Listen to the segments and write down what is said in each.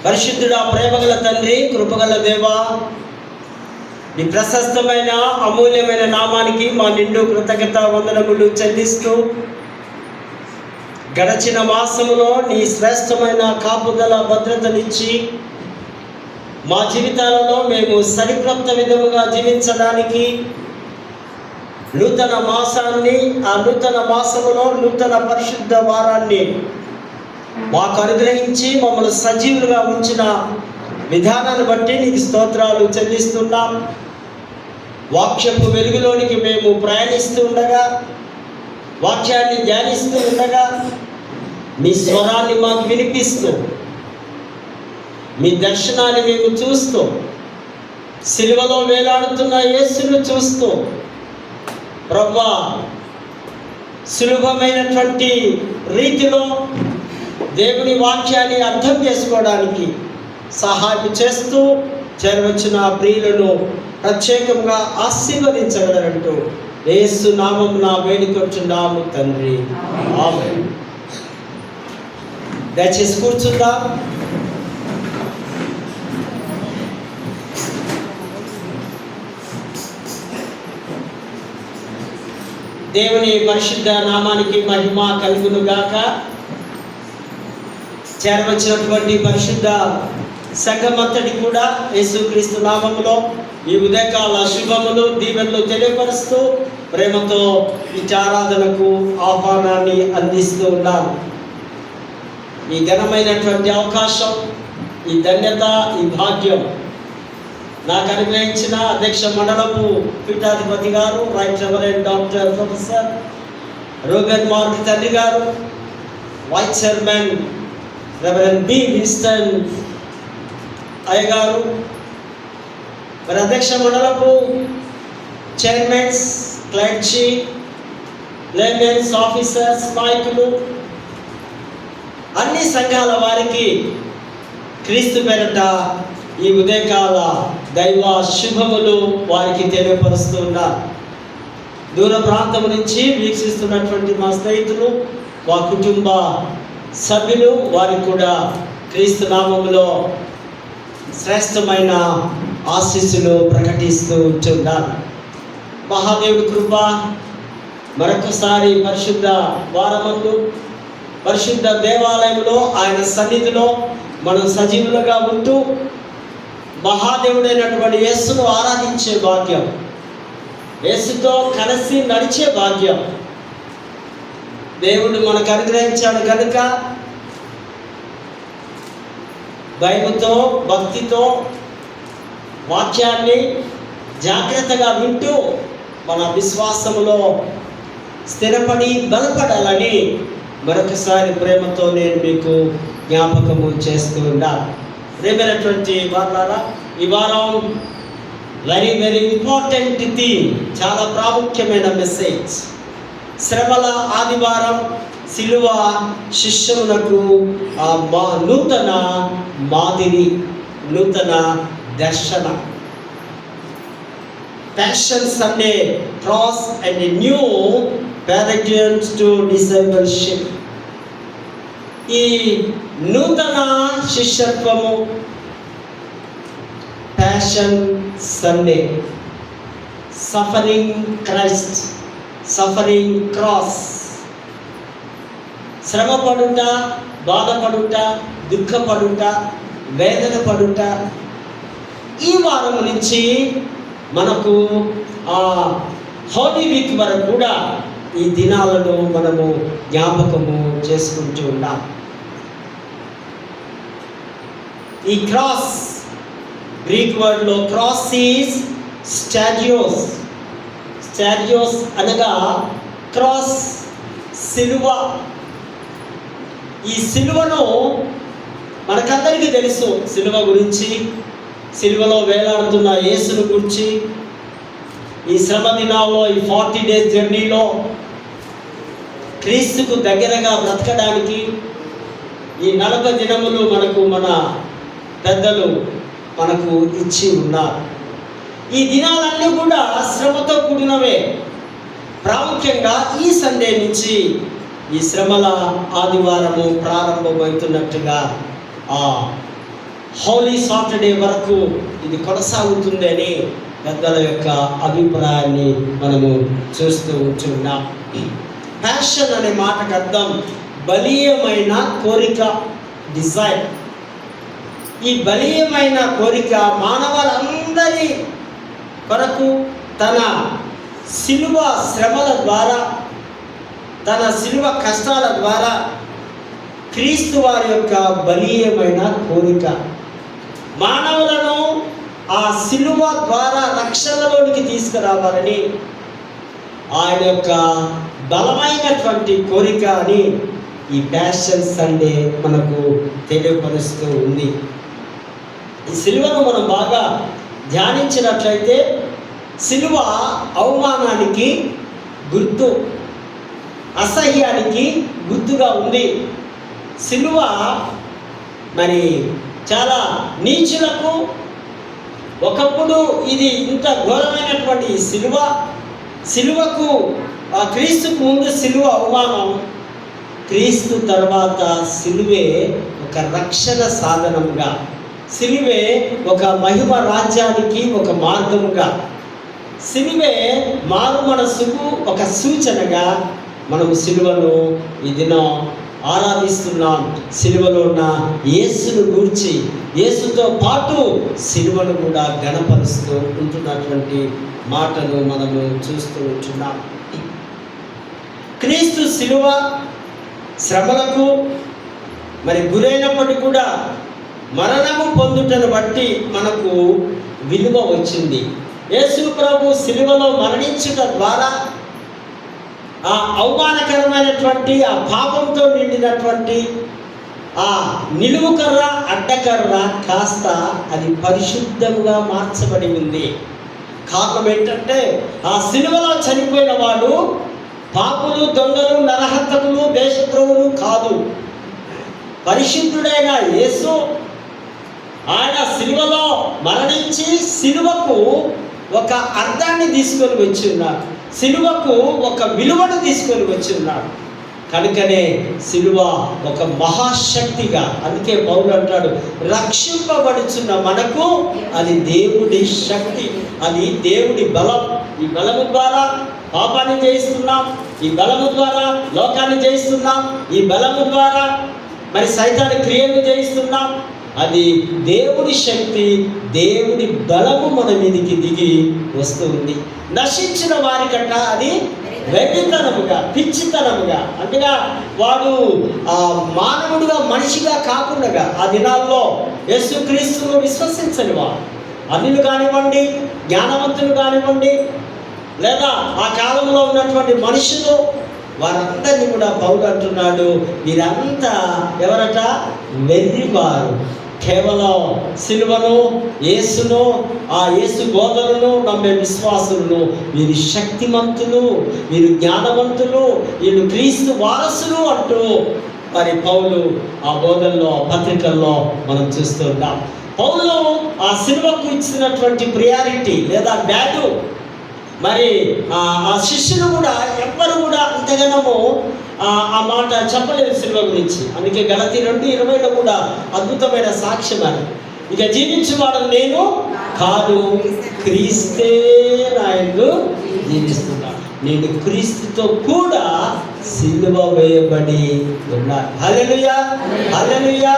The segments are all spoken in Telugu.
పరిశుద్ధుడా, ప్రేమగల తండ్రి, కృపగల దేవా, నీ ప్రశస్తమైన అమూల్యమైన నామానికి మా నిండు కృతజ్ఞత వందనములు చెల్లిస్తూ గడచిన మాసములో నీ శ్రేష్టమైన కాపుదల భద్రతనిచ్చి మా జీవితాలలో మేము సరిక్రొత్త విధముగా జీవించడానికి నూతన మాసాన్ని, ఆ నూతన మాసములో నూతన పరిశుద్ధ వారాన్ని మాకు అనుగ్రహించి మమ్మల్ని సజీవులుగా ఉంచిన విధానాన్ని బట్టి నీకు స్తోత్రాలు చెల్లిస్తున్నాం. వాక్యపు వెలుగులోనికి మేము ప్రయాణిస్తూ ఉండగా, వాక్యాన్ని ధ్యానిస్తూ ఉండగా, మీ స్వరాన్ని మాకు వినిపిస్తూ, మీ దర్శనాన్ని మేము చూస్తూ, సిలువలో వేలాడుతున్న యేసును చూస్తూ, ప్రభువా, సులభమైనటువంటి రీతిలో దేవుని వాక్యాన్ని అర్థం చేసుకోవడానికి సహాయం చేస్తూ చేరవచ్చిన ప్రియులను ప్రత్యేకంగా ఆశీర్వదించగలరంటూ యేసు నామమున వేడుకొంటున్నాము తండ్రి, ఆమేన్. దయచేసి కూర్చుందాం. దేవుని పరిశుద్ధ నామానికి మహిమ కలుగునుగాక. చేరవచ్చినటువంటి పరిశుద్ధ సంఘమంతటి కూడా యేసుక్రీస్తు నామములో ఈ ఉదయకాల శుభములు, దీవెనలు తెలియపరుస్తూ ప్రేమతో ఈ ఆరాధనకు ఆహ్వానాన్ని అందిస్తూ ఉన్నారు. ఈ ఘనమైనటువంటి అవకాశం, ఈ ధన్యత, ఈ భాగ్యం నాకు అనుగ్రహించిన అధ్యక్ష మండలపు పీఠాధిపతి గారు, right reverend doctor professor Rogan Mark తండ్రి గారు, vice chairman reverend B Winston అయ్య గారు, మరి అధ్యక్ష మండలపు చైర్మన్స్, క్లర్జీ, లేమెన్స్, ఆఫీసర్స్, నాయకులు, అన్ని సంఘాల వారికి క్రీస్తు పేరట ఈ ఉదయకాల దైవ శుభములు వారికి తెలియపరుస్తూ ఉన్నారు. దూర ప్రాంతం నుంచి వీక్షిస్తున్నటువంటి మా స్నేహితులు, మా కుటుంబ సభ్యులు, వారికి కూడా క్రీస్తు నామములో శ్రేష్టమైన ఆశీస్సులు ప్రకటిస్తూ ఉంటున్నారు. మహాదేవుడి కృప మరొకసారి పరిశుద్ధ వారమందు పరిశుద్ధ దేవాలయంలో ఆయన సన్నిధిలో మనం సజీవులుగా ఉంటూ మహాదేవుడైనటువంటి యేసును ఆరాధించే భాగ్యం, యేసుతో కలిసి నడిచే భాగ్యం దేవుడు మనకు అనుగ్రహించాడు కనుక భయముతో, భక్తితో వాక్యాన్ని జాగ్రత్తగా వింటూ మన విశ్వాసములో స్థిరపడి బలపడాలని మరొకసారి ప్రేమతో నేను మీకు జ్ఞాపకము చేస్తూ ఉన్నాను. ప్రేమైనటువంటి వారారా, ఈ వారం వెరీ వెరీ ఇంపార్టెంట్ థీమ్, చాలా ప్రాముఖ్యమైన మెసేజ్. శ్రమల ఆదివారం, సిలువ శిష్యులకు నూతన మాదిరి, నూతన దర్శన. Passion Sunday, cross and new paradigms to discipleship. ఈ నూతన శిష్యత్వము, passion Sunday, suffering Christ, suffering cross, శ్రమపడుట, బాధపడుట, దుఃఖపడుట, వేదన పడుట. ఈ వారం నుంచి మనకు హోలీ వీక్ వరకు కూడా ఈ దినాలను మనము జ్ఞాపకము చేసుకుంటూ ఉన్నాం. ఈ క్రాస్, గ్రీక్ వర్డ్లో క్రాస్ ఈజ్ స్టాజియోస్. స్టాజియోస్ అనగా క్రాస్, సిలువ. ఈ సిలువను మనకందరికీ తెలుసు, సిలువ గురించి, సిలువలో వేలాడుతున్న యేసును గురించి. ఈ శ్రమ దినాల్లో, ఈ 40 days జర్నీలో క్రీస్తుకు దగ్గరగా బ్రతకడానికి ఈ 40 దినములు మనకు మన పెద్దలు మనకు ఇచ్చి ఉన్నారు. ఈ దినాలన్నీ కూడా శ్రమతో కూడినవే. ప్రాముఖ్యంగా ఈ సండే నుంచి ఈ శ్రమల ఆదివారము ప్రారంభమవుతున్నట్టుగా హోలీ సాటర్డే వరకు ఇది కొనసాగుతుందని పెద్దల యొక్క అభిప్రాయాన్ని మనము చూస్తూ ఉంటున్నాం. ప్యాషన్ అనే మాటకు అర్థం బలీయమైన కోరిక, డిజైర్. ఈ బలీయమైన కోరిక మానవులందరి కొరకు తన శిలువ శ్రమల ద్వారా, తన శిలువ కష్టాల ద్వారా క్రీస్తు వారి యొక్క బలీయమైన కోరిక మానవులను ఆ శిలువ ద్వారా రక్షణలోనికి తీసుకురావాలని ఆయన యొక్క బలమైనటువంటి కోరిక అని ఈ ప్యాషన్ సండే మనకు తెలియపరుస్తూ ఉంది. ఈ శిలువను మనం బాగా ధ్యానించినట్లయితే శిలువ అవమానానికి గుర్తు, అసహ్యానికి గుర్తుగా ఉంది. శిలువ మరి చాలా నీచులకు ఒకప్పుడు ఇది ఇంత ఘోరమైనటువంటి శిలువకు క్రీస్తుకు ముందు శిలువ అవమానం, క్రీస్తు తర్వాత శిలువే ఒక రక్షణ సాధనముగా, శిలువే ఒక మహిమ రాజ్యానికి ఒక మార్గముగా, శిలువే మారు మనస్సుకు ఒక సూచనగా మనము శిలువను ఈ దినం ఆరాధిస్తున్నాం. శిలువలో ఉన్న యేసును గూర్చి, యేసుతో పాటు శిలువను కూడా ఘనపరుస్తూ ఉంటున్నటువంటి మాటను మనము చూస్తూ ఉంటున్నాం. క్రీస్తు శిలువ శ్రమలకు మరి గురైనప్పటికీ కూడా మరణము పొందుటను బట్టి మనకు విలువ వచ్చింది. యేసు ప్రభు శిలువలో మరణించుట ద్వారా ఆ అవమానకరమైనటువంటి ఆ పాపంతో నిండినటువంటి ఆ నిలువు కర్ర, అడ్డకర్ర కాస్త అది పరిశుద్ధంగా మార్చబడి ఉంది. కారణం ఏంటంటే ఆ శిలువలో చనిపోయిన వాడు పాపులు, దొంగలు, నరహంతకులు, దేశద్రోహులు కాదు. పరిశుద్ధుడైన యేసు ఆయన శిలువలో మరణించి శిలువకు ఒక అర్థాన్ని తీసుకొని వచ్చి ఉన్నాడు, శిలువకు ఒక విలువను తీసుకొని వచ్చి ఉన్నాడు. కనుకనే శిలువ ఒక మహాశక్తిగా, అందుకే పౌలు అంటాడు, రక్షింపబడుచున్న మనకు అది దేవుడి శక్తి, అది దేవుడి బలం. ఈ బలము ద్వారా పాపాన్ని జయిస్తున్నాం, ఈ బలము ద్వారా లోకాన్ని జయిస్తున్నాం, ఈ బలము ద్వారా మరి సైతాన్ని క్రియలు జయిస్తున్నాం. అది దేవుడి శక్తి, దేవుడి బలము మన మీదికి దిగి వస్తుంది. నశించిన వారికంట అది వెర్రితనముగా, పిచ్చితనముగా, అంతేగా వాడు మానవుడుగా, మనిషిగా కాకుండా ఆ దినాల్లో యేసుక్రీస్తును విశ్వసించని వాడు, అన్యులు కానివ్వండి, జ్ఞానవంతులు కానివ్వండి, లేదా ఆ కాలంలో ఉన్నటువంటి మనుషులు, వారందరినీ కూడా పౌలు అంటున్నాడు, వీరంతా ఎవరట? వెర్రివారు. కేవలం సిలువను, యేసును, ఆ యేసు బోధనను నమ్మే విశ్వాసులను, వీరు శక్తిమంతులు, వీరు జ్ఞానవంతులు, వీళ్ళు క్రీస్తు వారసులు అంటూ మరి పౌలు ఆ బోధనలో, పత్రికల్లో మనం చూస్తుంటాం. పౌలు ఆ సిలువకు ఇచ్చినటువంటి ప్రియారిటీ లేదా వాల్యూ మరి ఆ శిష్యులు కూడా ఎవ్వరు కూడా అంతగానము ఆ మాట చెప్పలేదు సిలువ గురించి. అందుకే గలతీ 2:20 కూడా అద్భుతమైన సాక్ష్యం అని, ఇక జీవించేవాడు నేను కాదు, క్రీస్తే నాయందు జీవిస్తున్నాడు. నేను క్రీస్తుతో కూడా సిలువ వేయబడి ఉన్నాను. హల్లెలూయా, హల్లెలూయా.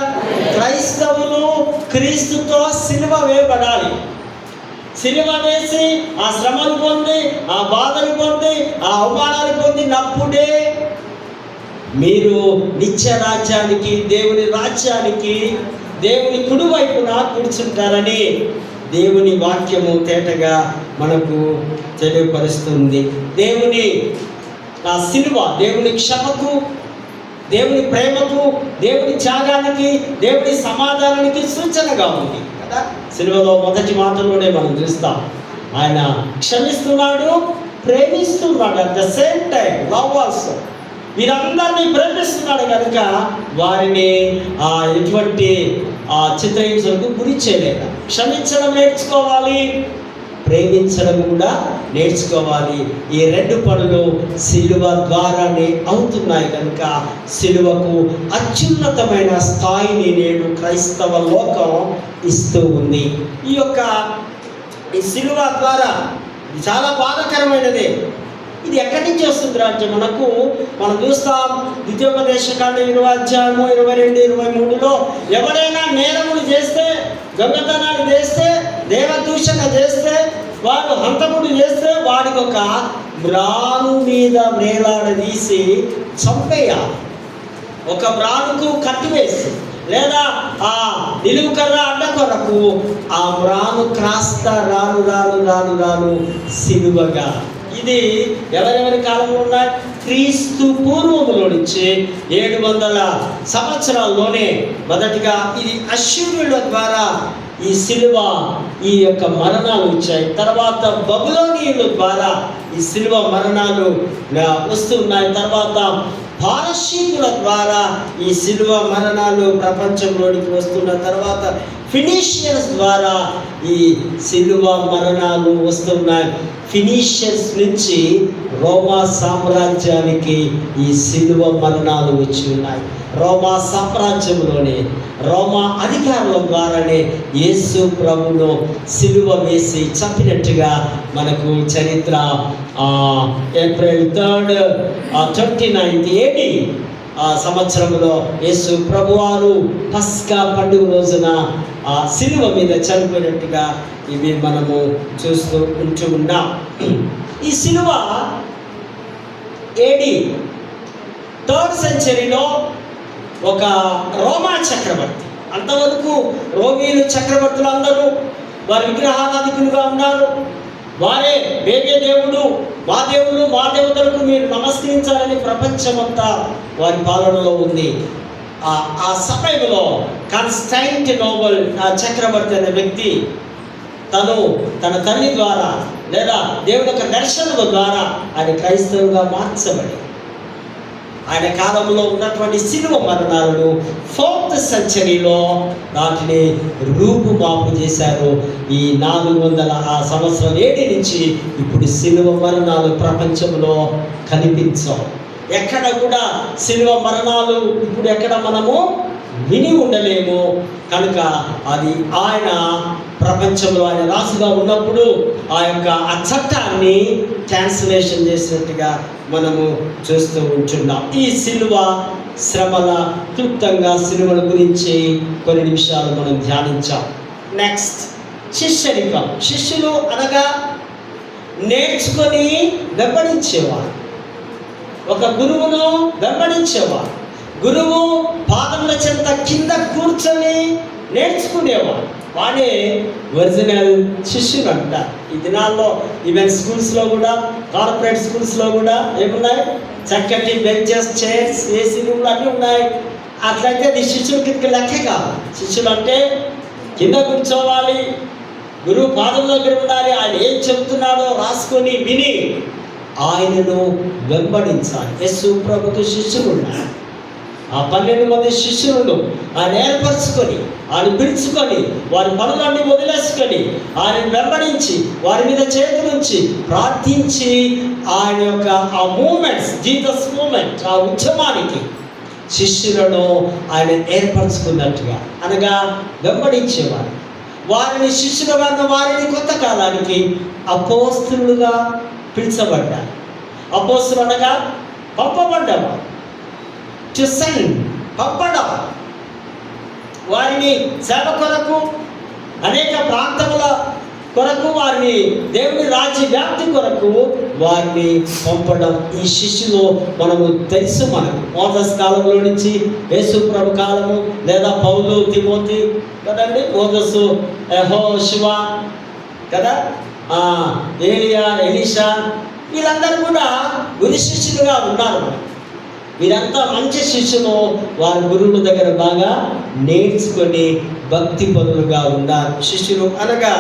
క్రైస్తవులు క్రీస్తుతో సిలువ వేయబడాలి. సిలువ వేసి ఆ శ్రమను పొంది, ఆ బాధను పొంది, ఆ అవమానాలు పొందినప్పుడే మీరు నిత్య రాజ్యానికి, దేవుని రాజ్యానికి, దేవుని కుడివైపున కూర్చుంటారని దేవుని వాక్యము తేటగా మనకు తెలియపరుస్తుంది. దేవుని ఆ సిలువ దేవుని క్షమకు, దేవుని ప్రేమకు, దేవుని త్యాగానికి, దేవుని సమాధానానికి సూచనగా ఉంది కదా. సిలువలో మొదటి మాటలోనే మనం చూస్తాం, ఆయన క్షమిస్తున్నాడు, ప్రేమిస్తున్నాడు. At the same time love also. వీరందరినీ ప్రేమిస్తున్నాడు కనుక వారిని ఎటువంటి చిత్రహింసలకు గురి చేయలేక క్షమించడం నేర్చుకోవాలి. ప్రేమించడం కూడా నేర్చుకోవాలి. ఈ 2 పనులు సిలువ ద్వారానే అవుతున్నాయి కనుక సిలువకు అత్యున్నతమైన స్థాయిని నేడు క్రైస్తవ లోకం ఇస్తూ ఉంది. ఈ సిలువ ద్వారా చాలా బాధాకరమైనదే. ఇది ఎక్కడి నుంచి వస్తుంది అంటే మనం చూస్తాం ద్వితీయోపదేశకాండం 20:22-23లో ఎవరైనా నేరములు చేస్తే, దొంగతనాలు చేస్తే, దేవదూషణ చేస్తే, వాడు హంతకుడు చేస్తే వాడికి ఒక మ్రాను మీద వేలాడదీసి చంపేయాలి. ఒక మ్రానుకు కట్టివేసి లేదా ఆ నిలువు కర్ర అడ్డ కొరకు ఆ మ్రాను క్రాస్త రాను సిలువగా. ఇది ఎవరెవరి కాలంలో ఉన్నాయి? క్రీస్తు పూర్వములో నుంచి 700 సంవత్సరాల్లోనే మొదటిగా ఇది అశ్షూరుల ద్వారా ఈ సిలువ ఈ యొక్క మరణాలు వచ్చాయి. తర్వాత బబులోనీయుల ద్వారా ఈ సిలువ మరణాలు వస్తున్నాయి. తర్వాత పారసీకుల ద్వారా ఈ సిలువ మరణాలు ప్రపంచంలోనికి వస్తున్న తర్వాత ఫినీషియన్స్ ద్వారా ఈ సిలువ మరణాలు వస్తున్నాయి. ఫినీషియన్స్ నుంచి రోమా సామ్రాజ్యానికి ఈ సిలువ మరణాలు వచ్చి ఉన్నాయి. రోమా సామ్రాజ్యంలోనే రోమా అధికారుల ద్వారానే యేసు ప్రభువును సిలువ వేసి చంపినట్టుగా మనకు చరిత్ర ఏప్రిల్ 3, 29 AD సంవత్సరంలో యేసు ప్రభువారు పస్కా పండుగ రోజున ఆ సిలువ మీద చనిపోయినట్టుగా ఇవి మనము చూస్తూ ఉన్నాం. ఈ సిలువ AD 3rd centuryలో ఒక రోమా చక్రవర్తి, అంతవరకు రోమీలు చక్రవర్తులు అందరూ వారి విగ్రహారాధికులుగా ఉన్నారు. వారే వేగే దేవుడు, మా దేవుడు, మా దేవతలకు మీరు నమస్కరించాలని ప్రపంచమంతా వారి పాలనలో ఉంది. ఆ సమయంలో కాన్స్టాంటినోపుల్ చక్రవర్తి అనే వ్యక్తి తన తల్లి ద్వారా లేదా దేవుని యొక్క దర్శనం ద్వారా ఆయన క్రైస్తవుగా మార్చబడి ఆయన కాలంలో ఉన్నటువంటి సిలువ మరణాలను 4th centuryలో వాటిని రూపుమాపు చేశారు. ఈ 400 సంవత్సరం ఏడి నుంచి ఇప్పుడు సిలువ మరణాలు ప్రపంచంలో కనిపించవు. ఎక్కడ కూడా సిలువ మరణాలు ఇప్పుడు ఎక్కడ మనము విని ఉండలేము. కనుక అది ఆయన ప్రపంచంలో ఆయన రాజుగా ఉన్నప్పుడు ఆ చట్టాన్ని ట్రాన్స్లేషన్ చేసినట్టుగా మనము చూస్తూ ఉంటున్నాం. ఈ సిలువ శ్రమల క్లుప్తంగా సిలువల గురించి కొన్ని నిమిషాలు మనం ధ్యానించాం. నెక్స్ట్ శిష్యరికం. శిష్యులు అనగా నేర్చుకొని వెంబడించేవారు, ఒక గురువును వెంబడించేవారు. గురువు పాదముల చెంత కింద కూర్చొని నేర్చుకునేవాడు, వాడే ఒరిజినల్ శిష్యుడు అంట. ఈ దినాల్లో ఈవెన్ స్కూల్స్లో కూడా, కార్పొరేట్ స్కూల్స్లో కూడా ఏమున్నాయి? చక్కటి బెంచెస్, చైర్స్, ఏసీ రూమ్లు అన్నీ ఉన్నాయి. అట్లయితే అది శిష్యుల కింద లెక్కే కాదు. శిష్యులు అంటే కింద కూర్చోవాలి, గురువు పాదం దగ్గర ఉండాలి, ఆయన ఏం చెప్తున్నాడో రాసుకొని విని ఆయనను వెంబడించాలి. యేసు ప్రభుకు శిష్యులు ఉన్నారు. ఆ 12 మంది శిష్యులను ఆయన ఏర్పరచుకొని, ఆయన పిలుచుకొని, వారి పనులన్నీ వదిలేసుకొని ఆయన వెంబడించి, వారి మీద చేతులుంచి ప్రార్థించి ఆయన యొక్క ఆ మూమెంట్స్, జీసస్ మూమెంట్, ఆ ఉద్యమానికి శిష్యులను ఆయన ఏర్పరచుకున్నట్టుగా అనగా వెంబడించేవారు. వారిని శిష్యులుగా ఉన్న వారిని కొంతకాలానికి అపోస్తులుగా పిలుచబడ్డారు. అపోస్తులు అనగా పంపబడ్డవారు, టు సెండ్, పంపడం. వారిని సేవ కొరకు, అనేక ప్రాంతముల కొరకు, వారిని దేవుని రాజ్య వ్యాప్తి కొరకు వారిని పంపడం. ఈ శిష్యులు మనము తెలుసు. మనకు మోసస్ కాలంలో నుంచి యేసు ప్రభు కాలము, లేదా పౌలు, తిమోతి కదండి, మోససు, యెహోషువ కదా, ఏలియా, ఎలీషా, వీళ్ళందరూ కూడా గురు శిష్యులుగా ఉన్నారు. వీరంతా మంచి శిష్యులు. వారి గురువుల దగ్గర బాగా నేర్చుకొని భక్తి పనులుగా ఉన్నారు. శిష్యులు అనగా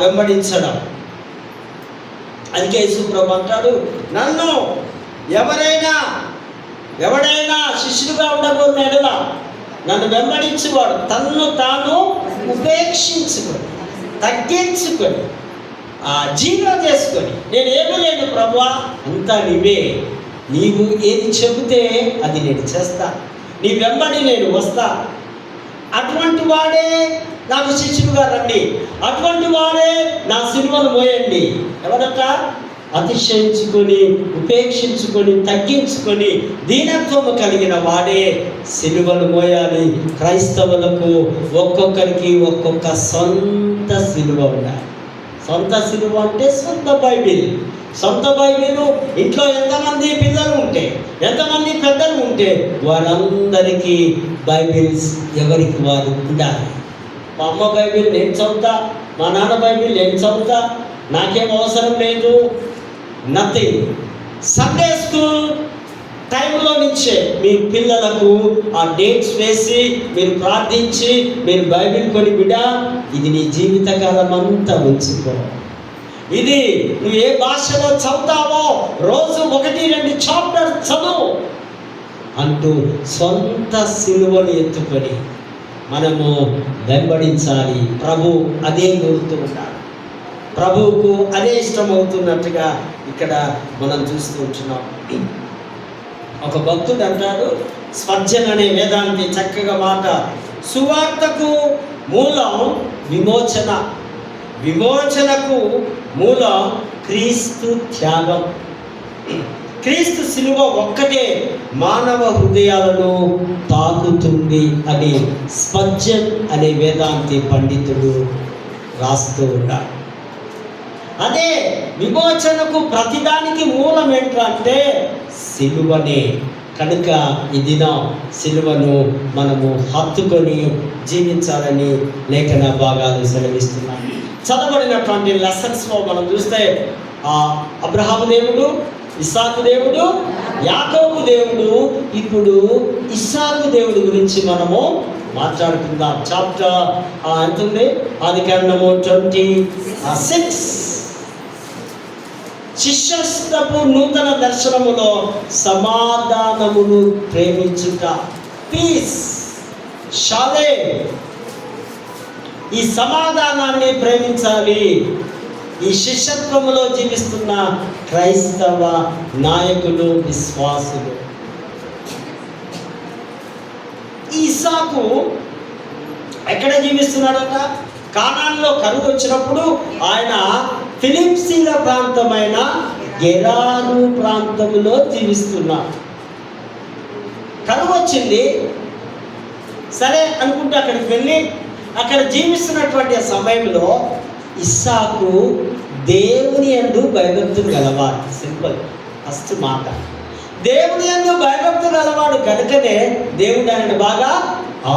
వెంబడించడం. అందుకే యేసు ప్రభు అంటాడు, నన్ను ఎవడైనా శిష్యులుగా ఉండకూడదు ఎడల నన్ను వెంబడించేవాడు తన్ను తాను ఉపేక్షించుకోడు. తగ్గించుకొని జీరో చేసుకొని, నేను ఏమీ లేను ప్రభువా, అంతా నీవే, నీవు ఏది చెబితే అది నేను చేస్తా, నీ వెంబడి నేను వస్తా, అటువంటి వాడే నాకు శిష్యుడుగా రండి, అటువంటి వాడే నా సిలువను మోయండి. ఎవరట? అతిశయించుకొని, ఉపేక్షించుకొని, తగ్గించుకొని, దీనత్వము కలిగిన వాడే సిలువను మోయాలి. క్రైస్తవులకు ఒక్కొక్కరికి ఒక్కొక్క సొంత సిలువ ఉండాలి. సొంత సిలువ అంటే సొంత బైబిల్. సొంత బైబిల్ ఇంట్లో ఎంతమంది పిల్లలు ఉంటే, ఎంతమంది పెద్దలు ఉంటే వాళ్ళందరికీ బైబిల్స్ ఎవరికి వారు ఉండాలి. మా అమ్మ బైబిల్ నేను చదువుతా, మా నాన్న బైబిల్ నేను చదువుతా, నాకేం అవసరం లేదు, నథింగ్. సండే స్కూల్ టైంలో నుంచే మీ పిల్లలకు ఆ డేట్స్ వేసి మీరు ప్రార్థించి మీరు బైబిల్ కొని బిడ్డ, ఇది నీ జీవితకాలం అంతా ఉంచుకో, ఇది నువ్వు ఏ భాషలో చదువుతావో రోజు 1-2 చాప్టర్ చదువు అంటూ సొంత సిలువను ఎత్తుకొని మనము వెంబడించాలి. ప్రభు అదే కోరుతూ ఉంటాడు. ప్రభువుకు అదే ఇష్టమవుతున్నట్టుగా ఇక్కడ మనం చూస్తూ ఉంటున్నాం. ఒక భక్తుడు అంటాడు, స్పర్జన్ అనే వేదాంతి చక్కగా మాట, సువార్తకు మూలం విమోచన, విమోచనకు మూలం క్రీస్తు త్యాగం. క్రీస్తు సిలువ ఒక్కటే మానవ హృదయాలను తాకుతుంది అని స్పర్జన్ అనే వేదాంతి పండితుడు రాస్తూ ఉన్నాడు. అదే విమోచనకు ప్రతిదానికి మూలం ఏంటంటే సిలువనే. కనుక ఈ దినం సిలువను మనము హత్తుకొని జీవించాలని లేఖన భాగాలు సెలవిస్తున్నాయి. చదవబడినటువంటి లెసన్స్లో మనం చూస్తే అబ్రహాము దేవుడు, ఇస్సాకు దేవుడు, యాకోబు దేవుడు, ఇప్పుడు ఇస్సాకు దేవుడు గురించి మనము మాట్లాడుకుందాం. చాప్టర్ ఎంత ఉంది? ఆదికాండము 26. శిష్యత్వపు నూతన దర్శనములో సమాధానమును ప్రేమించుట, పీస్, షాలే, ఈ సమాధానాన్ని ప్రేమించాలి. ఈ శిష్యత్వములో జీవిస్తున్న క్రైస్తవ నాయకులు, విశ్వాసులు. ఇస్సాకు ఎక్కడ జీవిస్తున్నాడట? కానాన్లో కరువు వచ్చినప్పుడు ఆయన ఫిలిప్సీల ప్రాంతమైన గెరారు ప్రాంతంలో జీవిస్తున్నాడు. కరువు వచ్చింది, సరే అనుకుంటే అక్కడికి వెళ్ళి అక్కడ జీవిస్తున్నటువంటి సమయంలో ఇస్సాకు దేవుని యందు భయభక్తులు గలవాడు. సింపుల్, ఫస్ట్ మాట, దేవుని యందు భయభక్తులు గలవాడు కనుకనే దేవుడు ఆయనను బాగా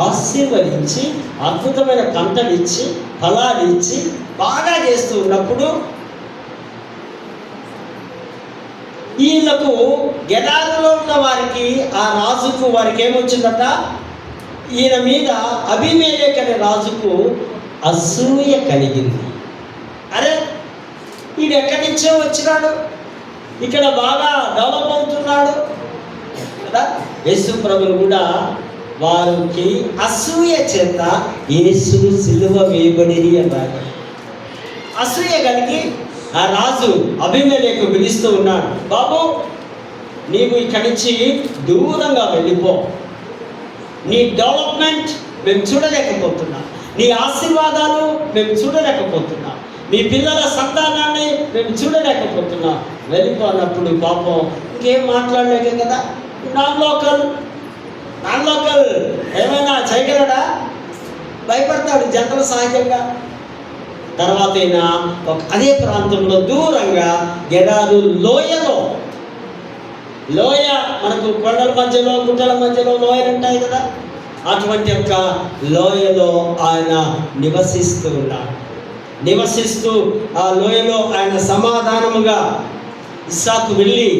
ఆశీర్వదించి అద్భుతమైన పంటలు ఇచ్చి ఫలాలు ఇచ్చి బాగా చేస్తూ ఉన్నప్పుడు వీళ్ళకు గెరారులో ఉన్న వారికి, ఆ రాజుకు వారికి ఏమొచ్చిందట? ఈయన మీద అబీమెలెకు అనే రాజుకు అసూయ కలిగింది. అరే, వీడు ఎక్కడి నుంచో వచ్చినాడు, ఇక్కడ బాగా డెవలప్ అవుతున్నాడు కదా. యేసు ప్రభువు కూడా వారికి అసూయ చేత యేసును సిలువ వేయబడిరి అన్నారు. అసూయ కలిగి ఆ రాజు అబీమెలెకు పిలుస్తూ ఉన్నాడు, బాబు నీవు ఇక్కడి నుంచి దూరంగా వెళ్ళిపో, నీ డెవలప్మెంట్ మేము చూడలేకపోతున్నాం, నీ ఆశీర్వాదాలు మేము చూడలేకపోతున్నాం, మీ పిల్లల సంతానాన్ని మేము చూడలేకపోతున్నాం, వెళ్ళిపో అన్నప్పుడు పాపం ఇంకేం మాట్లాడలేక కదా, నాన్ లోకల్ ఏమైనా చేయగలడా? భయపడతాడు జనరల్ సహజంగా. తర్వాత అయినా అదే ప్రాంతంలో దూరంగా గెరారు లోయ మనకు కొండల మధ్యలో గుట్టల మధ్యలో లోయలు ఉంటాయి కదా, అటువంటి యొక్క లోయలో ఆయన నివసిస్తూ ఉన్నాడు. నివసిస్తూ ఆ లోయలో ఆయన సమాధానముగా ఇస్సాకు వెళ్ళి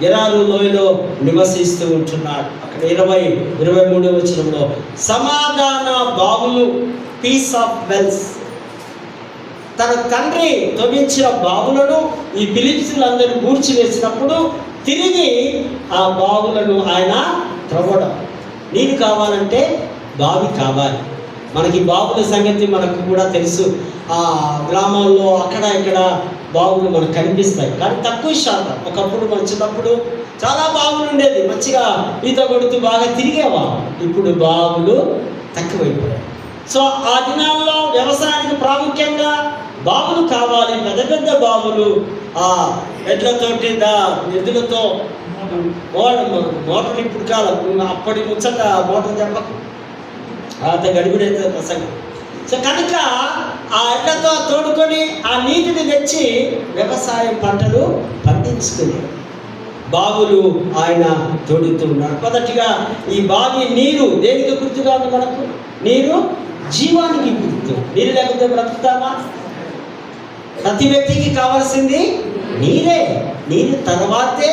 గెరారు లోయలో నివసిస్తూ ఉంటున్నాడు. అక్కడ 20-23 వచనంలో సమాధాన బావులు, పీస్ ఆఫ్ వెల్స్, తన తండ్రి తవ్వించిన బావులను ఈ ఫిలిప్సీలందరూ కూర్చివేసినప్పుడు తిరిగి ఆ బావులను ఆయన త్రవ్వడం. నీరు కావాలంటే బావి కావాలి, మనకి బావుల సంగతి మనకు కూడా తెలుసు. ఆ గ్రామాల్లో అక్కడ ఇక్కడ బావులు మనకు కనిపిస్తాయి, కానీ తక్కువ శాతం. ఒకప్పుడు మన చిన్నప్పుడు చాలా బావులు ఉండేది, మంచిగా ఈత కొడుతూ బాగా తిరిగేవా. ఇప్పుడు బావులు తక్కువైపోయాయి. సో ఆ దినాల్లో వ్యవసాయానికి ప్రాముఖ్యంగా బావులు కావాలి, పెద్ద పెద్ద బావులు. ఆ ఎడ్లతోటి ఎద్దులతో మోటార్లు ఇప్పుడు కాదు, అప్పటి ముచ్చట మోటార్ చెప్పకు, అంత గడిబిడైతే ప్రసంగం. సో కనుక ఆ ఎడ్లతో తోడుకొని ఆ నీటిని తెచ్చి వ్యవసాయం పంటలు పండించుకుని బావులు ఆయన తోడుతూ ఉన్నాడు. మొదటిగా ఈ బావి నీరు దేనికి గుర్తుగా ఉంది మనకు? నీరు జీవానికి గుర్తు. నీరు లేకపోతే బ్రతుకుతామా? ప్రతి వ్యక్తికి కావాల్సింది నీరే. నీరు తర్వాతే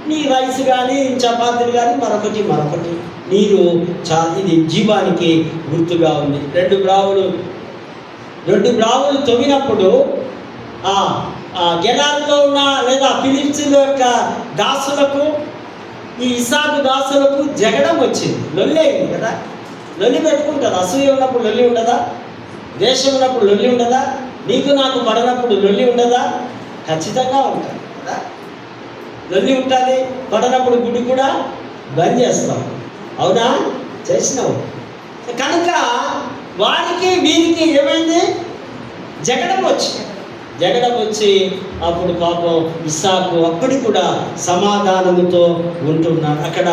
నీ రైస్ కానీ చపాతీలు కానీ మరొకటి. నీరు ఇది జీవానికి గుర్తుగా ఉంది. రెండు బ్రావులు తవ్వినప్పుడు గెరాల్లో ఉన్న లేదా ఫిలిప్స్ యొక్క దాసులకు, ఈ ఇసాకు దాసులకు జగడం వచ్చింది, లొల్లి అయింది కదా. లొల్లి పెట్టుకుంటారు. అసూయ ఉన్నప్పుడు లొల్లి ఉండదా? దేశం ఉన్నప్పుడు లొల్లి ఉండదా? నీకు నాకు పడనప్పుడు లొల్లి ఉండదా? ఖచ్చితంగా ఉంటుంది కదా. లొల్లి ఉంటుంది. పడనప్పుడు గుడి కూడా బంద్ చేస్తాం, అవునా? చేసినావు. కనుక వారికి వీరికి ఏమైంది? జగడం వచ్చి అప్పుడు పాపం ఇస్సాకు అప్పటి కూడా సమాధానముతో ఉంటున్నాడు. అక్కడ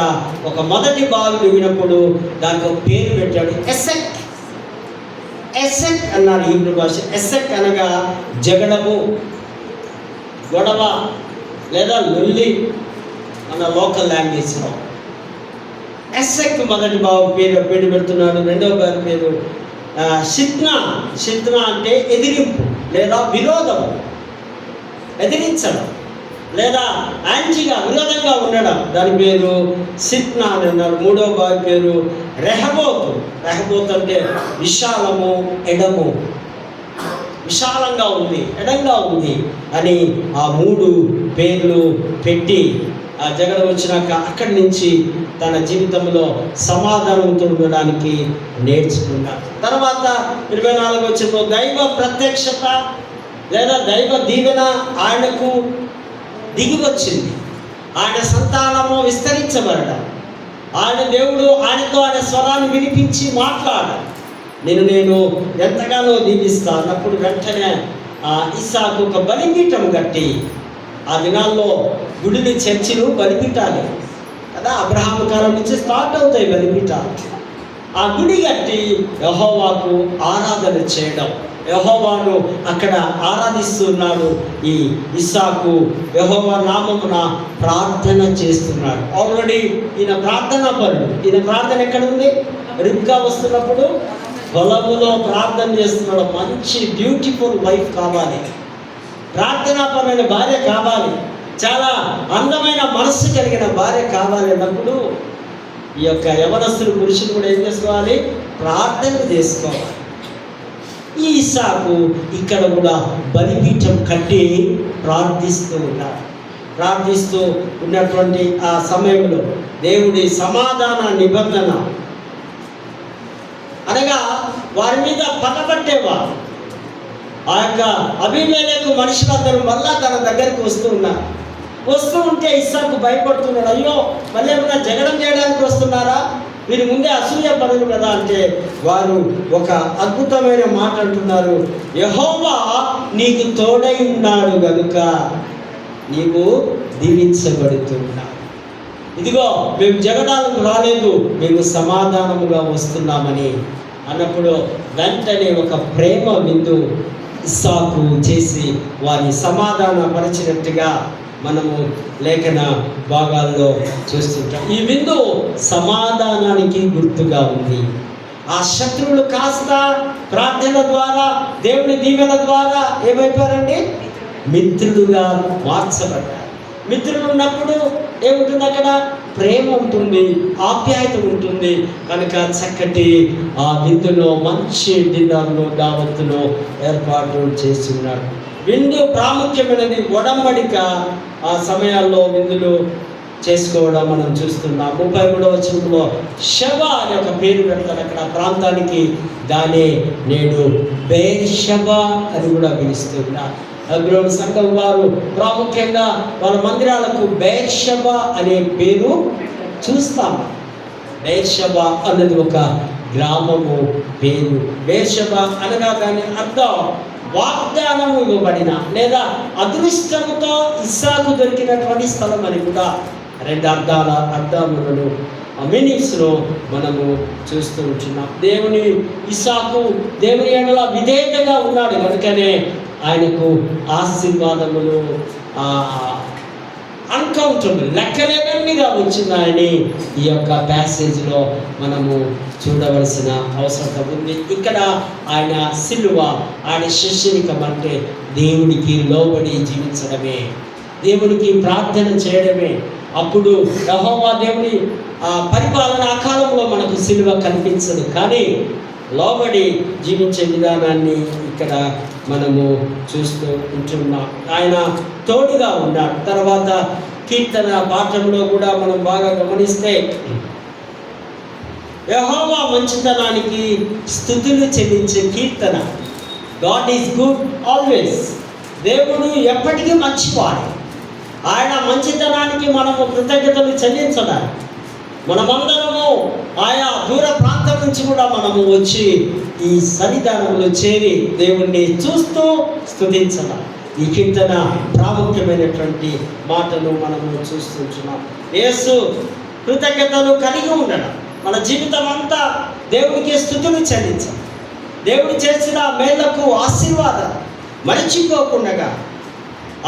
ఒక మొదటి బావి దిగినప్పుడు దానికి ఒక పేరు పెట్టాడు, ఎసెక్ అన్నారు హీబ్రూ భాష. ఎసెక్ అనగా జగడము, గొడవ లేదా లొల్లి మన లోకల్ లాంగ్వేజ్లో. ఎసెక్ మొదటి బావి పేరు పెడుతున్నాడు. రెండవ బావి పేరు షిత్నా అంటే ఎదిరింపు లేదా విరోధం, ఎదిరించడం లేదా యాంటీగా విరోధంగా ఉండడం, దాని పేరు షిత్నా అని అన్నారు. మూడవ బావి పేరు రెహబోత్ అంటే విశాలము, ఎడము. విశాలంగా ఉంది, ఎడంగా ఉంది అని ఆ మూడు పేర్లు పెట్టి ఆ జగడ వచ్చినాక అక్కడి నుంచి తన జీవితంలో సమాధానంతో ఉండడానికి నేర్చుకున్నాడు. తర్వాత 24 వచ్చిన దైవ ప్రత్యక్షత లేదా దైవ దీవెన ఆయనకు దిగి వచ్చింది. ఆయన సంతానము విస్తరించబడడం, ఆయన దేవుడు ఆయనతో ఆయన స్వరాన్ని వినిపించి మాట్లాడాడు. నేను ఎంతగానో దీవిస్తా అన్నప్పుడు వెంటనే ఇస్సాకు ఒక బలిపీఠం కట్టి, ఆ దినాల్లో గుడిని చర్చిలు బలిపీఠాలు కదా, అబ్రహాము కాలం నుంచి స్టార్ట్ అవుతాయి బలిపీఠాలు. ఆ గుడి కట్టి యెహోవాకు ఆరాధన చేయడం, యెహోవాను అక్కడ ఆరాధిస్తున్నాడు. ఈ ఇస్సాకు యెహోవా నామమున ప్రార్థన చేస్తున్నాడు. ఆల్రెడీ ఈయన ప్రార్థనా పరుడు. ఈయన ప్రార్థన ఎక్కడ ఉంది? రిబ్కా వస్తున్నప్పుడు పొలములో ప్రార్థన చేస్తున్నాడు. మంచి బ్యూటిఫుల్ వైఫ్ కావాలి, ప్రార్థనాపరమైన భార్య కావాలి, చాలా అందమైన మనస్సు కలిగిన భార్య కావాలి అన్నప్పుడు ఈ యొక్క యవనస్తులు పురుషులు కూడా ఏం చేసుకోవాలి? ప్రార్థన చేసుకోవాలి. ఈ ఇస్సాకు ఇక్కడ కూడా బలిపీఠం కట్టి ప్రార్థిస్తూ ఉన్నటువంటి ఆ సమయంలో దేవుడి సమాధాన నిబంధన అనగా వారి మీద పట్టబట్టేవారు. ఆ యొక్క అబీమెలెకు మనుషులందరూ మళ్ళా తన దగ్గరికి వస్తూ ఉంటే ఇస్సాకు భయపడుతున్నాడు. అయ్యో, మళ్ళీ ఏమైనా జగడం చేయడానికి వస్తున్నారా? మీరు ముందే అసూయ పడరు కదా అంటే వారు ఒక అద్భుతమైన మాట అంటున్నారు, యెహోవా నీకు తోడై ఉన్నాడు గనుక నీవు దీవించబడుతున్నావు. ఇదిగో మేము జగడాలకు రాలేదు, మేము సమాధానముగా వస్తున్నామని అన్నప్పుడు వెంటనే ఒక ప్రేమ విందు ఇస్సాకు చేసి వారిని సమాధానపరిచినట్టుగా మనము లేఖన భాగాల్లో చూస్తుంటాం. ఈ విందు సమాధానానికి గుర్తుగా ఉంది. ఆ శత్రువులు కాస్త ప్రార్థన ద్వారా, దేవుని దీవెన ద్వారా ఏమైపోయారండి? మిత్రులుగా మార్చబడ్డారు. మిత్రులు ఉన్నప్పుడు ఏముంటుంది? అక్కడ ప్రేమ ఉంటుంది, ఆప్యాయత ఉంటుంది. కనుక చక్కటి ఆ విందులో మంచి డిన్నర్ను దావత్తును ఏర్పాటు చేస్తున్నాడు. విందు ప్రాముఖ్యమైనది, ఒడంబడిక. ఆ సమయాల్లో విందులు చేసుకోవడం మనం చూస్తున్నాం. 33వ వచనంలో షెబ అనే ఒక పేరు పెడతారు అక్కడ ఆ ప్రాంతానికి. దానే నేడు బెయేర్షెబ అని కూడా పిలుస్తున్నారు. హెబ్రోను సంఘం వారు ప్రాముఖ్యంగా వాళ్ళ మందిరాలకు బెయేర్షెబ అనే పేరు చూస్తాం. బెయేర్షెబ అన్నది ఒక గ్రామము పేరు. బెయేర్షెబ అనగా దాని అర్థం వాగ్దానము ఇవ్వబడిన లేదా అదృష్టముతో ఇస్సాకు దొరికినటువంటి స్థలం అని కూడా రెండు అర్థములను మీనింగ్స్లో మనము చూస్తూ ఉంటున్నాం. ఇస్సాకు దేవుని ఎడల విధేయతగా ఉన్నాడు కనుకనే ఆయనకు ఆశీర్వాదములు అన్కౌంటబుల్ లెక్కలేనన్నిగా వచ్చినాయని ఈ యొక్క ప్యాసేజ్లో మనము చూడవలసిన అవసరం ఉంది. ఇక్కడ ఆయన సిలువ, ఆయన శిష్యనికం అంటే దేవునికి లోబడి జీవించడమే, దేవునికి ప్రార్థన చేయడమే. అప్పుడు యెహోవా దేవుని పరిపాలన ఆ కాలంలో మనకు సిలువ కనిపించదు, కానీ లోబడి జీవించే విధానాన్ని ఇక్కడ మనము చూస్తూ ఉంటున్నాం. ఆయన తోడుగా ఉన్నాడు. తర్వాత కీర్తన పాఠంలో కూడా మనం బాగా గమనిస్తే యెహోవా మంచితనానికి స్తుతులు చెల్లించే కీర్తన. God is good always. దేవుడు ఎప్పటికీ మంచివాడు. ఆయన మంచితనానికి మనము కృతజ్ఞతలు చెల్లించడానికి మనమందరము ఆయా దూర ప్రాంతం నుంచి కూడా మనము వచ్చి ఈ సన్నిధానంలో చేరి దేవుణ్ణి చూస్తూ స్తుతించాలి. ఈ కీర్తన ప్రాముఖ్యమైనటువంటి మాటను మనము చూస్తున్నాం. యేసు కృతజ్ఞతలు కలిగి ఉండడం, మన జీవితం అంతా దేవునికి స్తుతులు చెల్లించాలి. దేవుడు చేసిన మేళ్లకు ఆశీర్వాదం మరిచిపోకుండా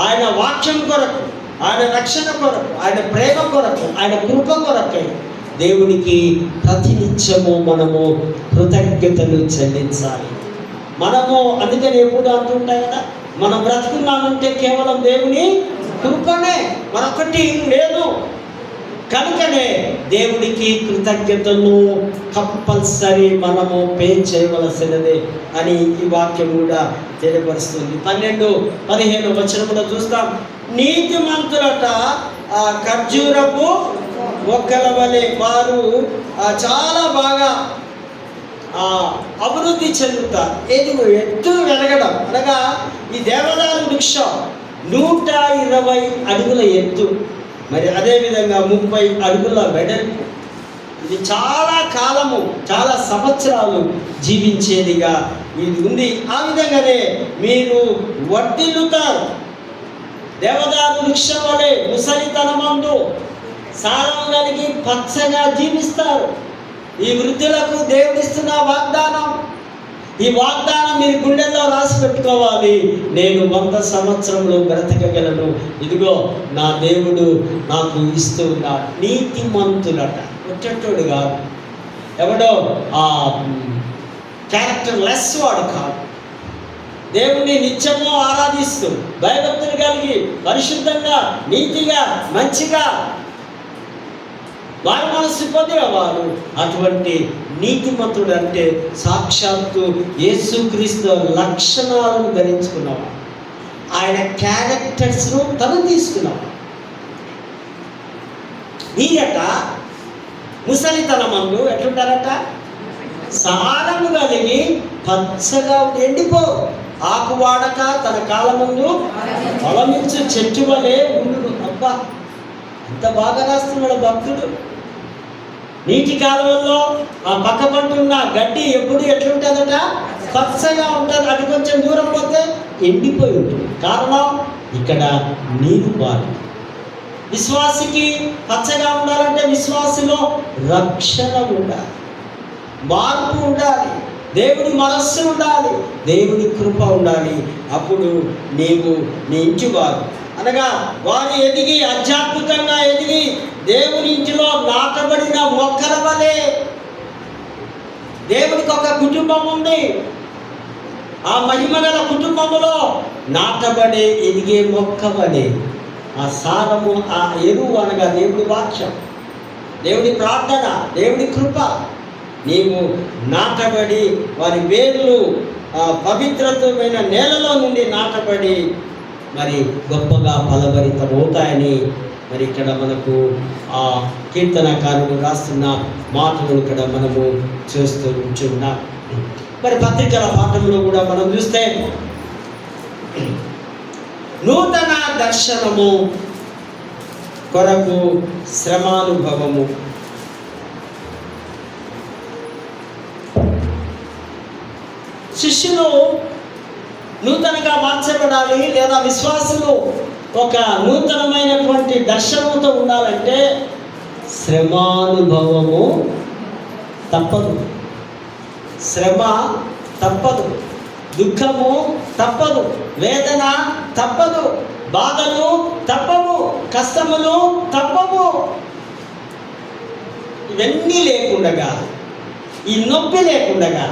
ఆయన వాక్యం కొరకు, ఆయన రక్షణ కొరకు, ఆయన ప్రేమ కొరకు, ఆయన కృప కొరకై దేవునికి ప్రతినిత్యము మనము కృతజ్ఞతలు చెల్లించాలి. మనము అందుకని ఎప్పుడు అంటుంటాయి కదా, మనం బ్రతుకున్నామంటే కేవలం దేవుని కృపనే, మరొకటి లేదు. కనుకనే దేవుడికి కృతజ్ఞతలు కంపల్సరీ మనము పే చేయవలసినదే అని ఈ వాక్యం కూడా తెలియపరుస్తుంది. 12-15 వచనంలో చూస్తాం. నీతిమంతులట ఖర్జూరపు మొక్కల వలె వారు చాలా బాగా అభివృద్ధి చెందుతారు. ఎత్తు వెలగడం అనగా ఈ దేవదారు వృక్షం 120 అడుగుల ఎత్తు, మరి అదేవిధంగా 30 అడుగుల వెడల్పు. ఇది చాలా కాలము, చాలా సంవత్సరాలు జీవించేదిగా ఇది ఉంది. ఆ విధంగానే మీరు వర్ధిల్లుతారు. దేవదారు వృక్షం వలె ముసలితనమందు సారం కలిగి పచ్చగా జీవిస్తారు. ఈ వృద్ధులకు దేవుడిస్తున్న వాగ్దానం. ఈ వాగ్దానం మీరు గుండెల్లో రాసి పెట్టుకోవాలి. నేను 100 సంవత్సరంలో బ్రతకగలను, ఇదిగో నా దేవుడు నాకు ఇస్తూ ఉన్నాడు. నీతిమంతులట, వచ్చేటోడు కాదు, ఎవడో క్యారెక్టర్ లెస్ వాడు కాదు. దేవుణ్ణి నిత్యము ఆరాధిస్తూ భయభక్తులు కలిగి పరిశుద్ధంగా నీతిగా మంచిగా వారి మనస్సు పొందేవారు. అటువంటి నీతిమంతుడు అంటే సాక్షాత్తు యేసుక్రీస్తు లక్షణాలను ధరించుకున్నవాడు, ఆయన క్యారెక్టర్స్ను తను తీసుకున్నవాడు. వీరట ముసలితనమందు ఎట్లుంటారట, సారము కలిగి పచ్చగా ఎండిపో, ఆకు వాడక తన కాలమందు ఫలమించు చెట్టు వలె ఉండు. అబ్బా, ఎంత బాగా రాస్తున్నాడు భక్తుడు. నీటి కాలంలో ఆ పక్క పంటున్న గడ్డి ఎప్పుడు ఎట్లుంటుందట, పచ్చగా ఉంటుంది. అది కొంచెం దూరం పోతే ఎండిపోయి ఉంటుంది. కారణం ఇక్కడ నీరు పాలు. విశ్వాసికి పచ్చగా ఉండాలంటే విశ్వాసిలో రక్షణ ఉండాలి, మార్పు ఉండాలి, దేవుడి మనస్సు ఉండాలి, దేవుడి కృప ఉండాలి. అప్పుడు నీవు నీ ఇంటి వారు అనగా వారు ఎదిగి ఆధ్యాత్మికంగా ఎదిగి దేవుని ఇంటిలో నాటబడిన మొక్కల వలె. దేవుడికి ఒక కుటుంబం ఉంది. ఆ మహిమగల కుటుంబంలో నాటబడే ఎదిగే మొక్క వలె ఆ సారము, ఆ ఎరువు అనగా దేవుడి వాక్యం, దేవుడి ప్రార్థన, దేవుడి కృప. నీవు నాటబడి వారి వేర్లు పవిత్రమైన నేలలో నుండి నాటబడి మరి గొప్పగా ఫలభరితమవుతాయని మరి ఇక్కడ మనకు ఆ కీర్తనకారుడు రాస్తున్న మాటలు ఇక్కడ మనము చూస్తూ ఉంటున్నాం. మరి పత్రికల పాఠంలో కూడా మనం చూస్తే నూతన దర్శనము కొరకు శ్రమానుభవము. శిష్యులు నూతనంగా మార్చబడాలి, లేదా విశ్వాసులు ఒక నూతనమైనటువంటి దర్శనంతో ఉండాలంటే శ్రమానుభవము తప్పదు. శ్రమ తప్పదు, దుఃఖము తప్పదు, వేదన తప్పదు, బాధలు తప్పవు, కష్టములు తప్పవు. ఇవన్నీ లేకుండగా, ఈ నొప్పి లేకుండగా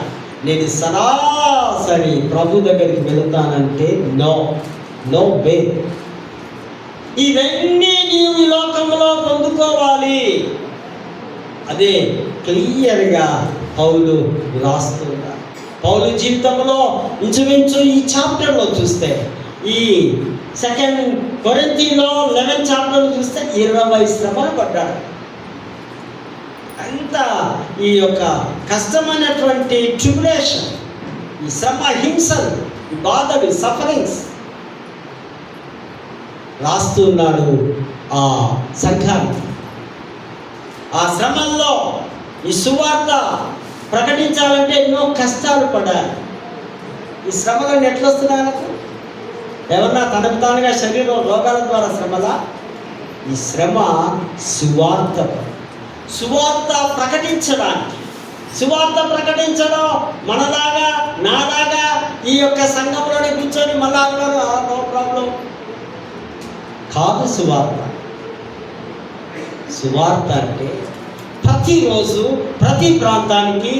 నేను సరాసరి ప్రభు దగ్గరికి వెళుతానంటే నో వే. ఇవన్నీ నీవు ఈ లోకంలో పొందుకోవాలి. అదే క్లియర్గా పౌలు రాస్తున్నారు. పౌలు జీవితంలో ఇంచుమించు ఈ చాప్టర్లో చూస్తే, ఈ 2 కొరింథీలో 11 చాప్టర్లు చూస్తే 20 శ్రమలు పడ్డాడు. అంత ఈ యొక్క కష్టమైనటువంటి ట్రిబులేషన్, ఈ శ్రమ, హింసలు, ఈ బాధలు, సఫరింగ్స్ రాస్తున్నాడు ఆ సంఘానికి. ఆ శ్రమల్లో ఈ సువార్త ప్రకటించాలంటే ఎన్నో కష్టాలు పడాలి. ఈ శ్రమలను ఎట్లా వస్తున్నాయి? ఏమన్నా తనకు తానుగా శరీరం రోగాల ద్వారా శ్రమలా? ఈ శ్రమ సువార్త ప్రకటించడానికి. సువార్త ప్రకటించడం మనలాగా నాలాగా ఈ యొక్క సంఘంలోనే కూర్చొని మళ్ళా నో ప్రాబ్లం కాదు. సువార్త అంటే ప్రతిరోజు ప్రతి ప్రాంతానికి,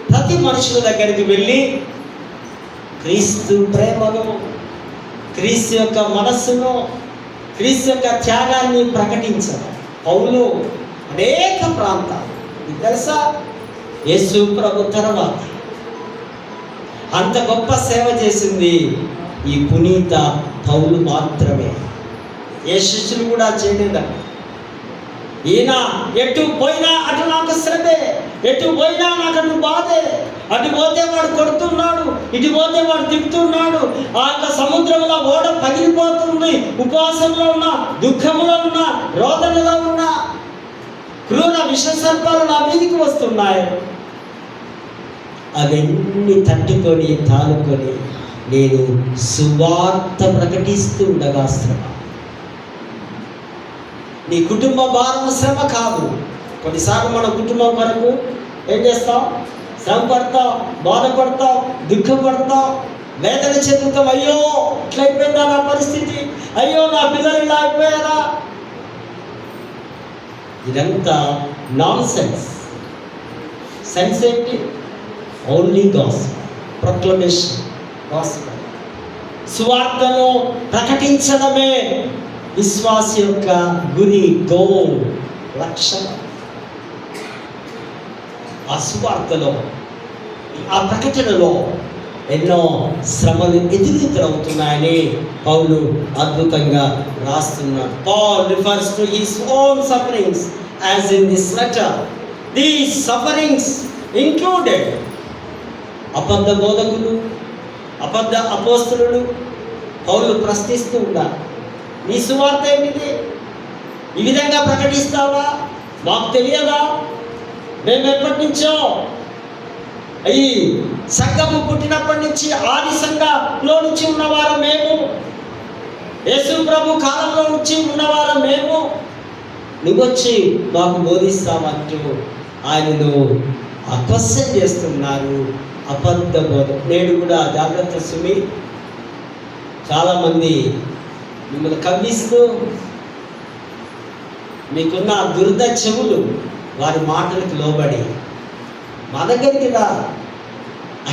ప్రతి మనుషుల దగ్గరికి వెళ్ళి క్రీస్తు ప్రేమను, క్రీస్తు యొక్క మనస్సును, క్రీస్తు యొక్క త్యాగాన్ని ప్రకటించడం. పౌలు అనేక ప్రాంతాలు, మీకు తెలుసా, యేసు ప్రభు తర్వాత అంత గొప్ప సేవ చేసింది ఈ పునీత పౌలు మాత్రమే. ఏ శిష్యులు కూడా చేయలేదండి. ఈయన ఎటు పోయినా అటు నాకు శ్రమే, ఎటు పోయినా నాకు అటు బాధే. అటు పోతే వాడు కొడుతున్నాడు, ఇటు పోతే వాడు తిప్పుతున్నాడు. ఆ యొక్క సముద్రంలో ఓడ పగిలిపోతుంది. ఉపవాసంలో ఉన్న, దుఃఖంలో ఉన్న, రోదనలో ఉన్న, క్రూర విష సర్పాలు నా మీదికి వస్తున్నాయి. అవన్నీ తట్టుకొని తాలుకొని నేను సువార్త ప్రకటిస్తూ ఉండగా శ్రమ. నీ కుటుంబ భారం శ్రమ కాదు. కొన్నిసార్లు మన కుటుంబం వరకు ఏం చేస్తాం? శ్రమ పడతాం, బాధపడతాం, దుఃఖపడతాం, వేదన చెందుతాం. అయ్యో ఇట్లయిపోయిందా నా పరిస్థితి, అయ్యో నా పిల్లలు ఇలా అయిపోయారా. ఇదంతా నాన్ సెన్స్. సెన్స్ ఏంటి? Only gospel, proclamation, gospel. సువార్తను ప్రకటించడమే విశ్వాస యొక్క గురి, గోల్, లక్ష్యం. ఆ సువార్తలో, ఆ ప్రకటనలో ఎన్నో శ్రమలు ఎదురవుతున్నాయని పౌలు అద్భుతంగా రాస్తున్నాడు. Paul refers to his own sufferings as in this letter. These sufferings included అబద్ధ బోధకులు, అబద్ధ అపోస్తలులు. పౌలు ప్రశ్నిస్తూ ఉన్నారు, నీ సువార్త ఏమిటి? ఈ విధంగా ప్రకటిస్తావా? మాకు తెలియదా? మేము ఎప్పటి నుంచో ఈ సంఘము పుట్టినప్పటి నుంచి ఆది సంఘంలో నుంచి ఉన్నవారు మేము, యేసు ప్రభు కాలంలో నుంచి ఉన్నవారు మేము, నువ్వొచ్చి మాకు బోధిస్తామంటూ ఆయనను క్వశ్చన్ చేస్తున్నారు. అబద్ధ బోధ. నేడు కూడా జాగ్రత్త సుమి, చాలామంది మిమ్మల్ని కవ్విస్తూ మీకున్న దురద చెవులు వారి మాటలకు లోబడి మా దగ్గరికి రా,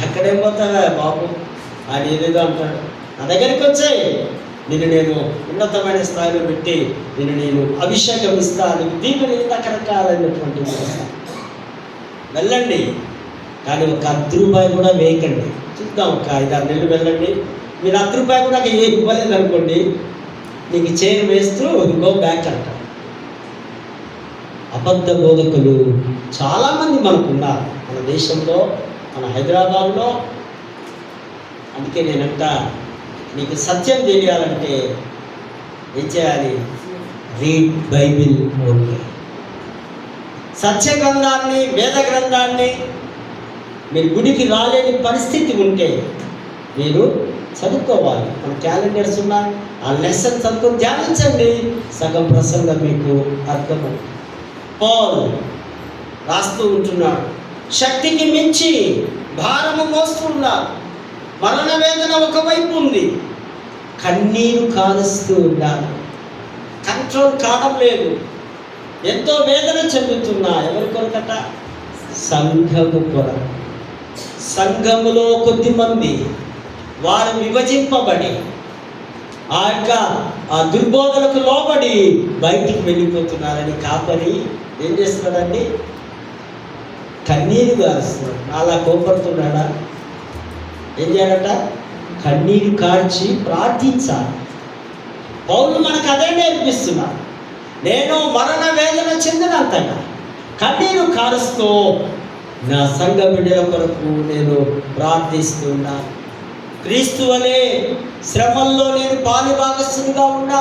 అక్కడేం పోతావా బాబు, ఆయన ఏదేదో అంటాడు, నా దగ్గరికి వచ్చాయి, నేను ఉన్నతమైన స్థాయిలో పెట్టి నేను అభిషేకం ఇస్తాను, దీనిని రకరకాలైనటువంటి వెళ్ళండి, కానీ ఒక ₹1 కూడా వేయకండి. చూద్దాం, ఒక 5-6 నెలలు వెళ్ళండి. మీరు ₹1 కూడా ఏమి ఇవ్వలేదు అనుకోండి, నీకు చైన్ వేస్తూ గో బ్యాక్ అంట. అబద్ధ బోధకులు చాలామంది మనకున్నారు మన దేశంలో, మన హైదరాబాద్లో. అందుకే నేనంట, నీకు సత్యం తెలియాలంటే ఏం చేయాలి? Read Bible only. సత్య గ్రంథాన్ని, వేద గ్రంథాన్ని మీరు గుడికి రాలేని పరిస్థితి ఉంటే మీరు చదువుకోవాలి. మన క్యాలెండర్స్ ఉన్నాయి, ఆ లెసన్ చదువుకొని ధ్యానించండి, సగం ప్రసంగం మీకు అర్థము. పౌలు రాస్తూ ఉంటున్నాడు, శక్తికి మించి భారము మోస్తున్నారు, మరణ వేదన ఒకవైపు ఉంది, కన్నీరు కారుస్తూ ఉన్నారు, కంట్రోల్ కావడం లేదు, ఎంతో వేదన చెందుతున్నా. ఎవరి కొరకట? సంఘము కొరకు. సంఘములో కొద్దిమంది వారు విభజింపబడి ఆ దుర్బోధలకు లోబడి బయటికి వెళ్ళిపోతున్నారని కాపరి ఏం చేస్తున్నాడండి? కన్నీరు కారుస్తున్నాడు. అలా కోపడుతున్నాడా? ఏం చేయాలట? కన్నీరు కార్చి ప్రార్థించాలి. పౌలు మనకు అదే నేర్పిస్తున్నాడు. నేను మరణ వేదన చెందినంతగా కన్నీరు కారుస్తూ నా సంఘ బిడ్డల కొరకు నేను ప్రార్థిస్తున్నాను. క్రీస్తు వలె శ్రమల్లో నేను పాలుభాగస్తునిగా ఉన్నా.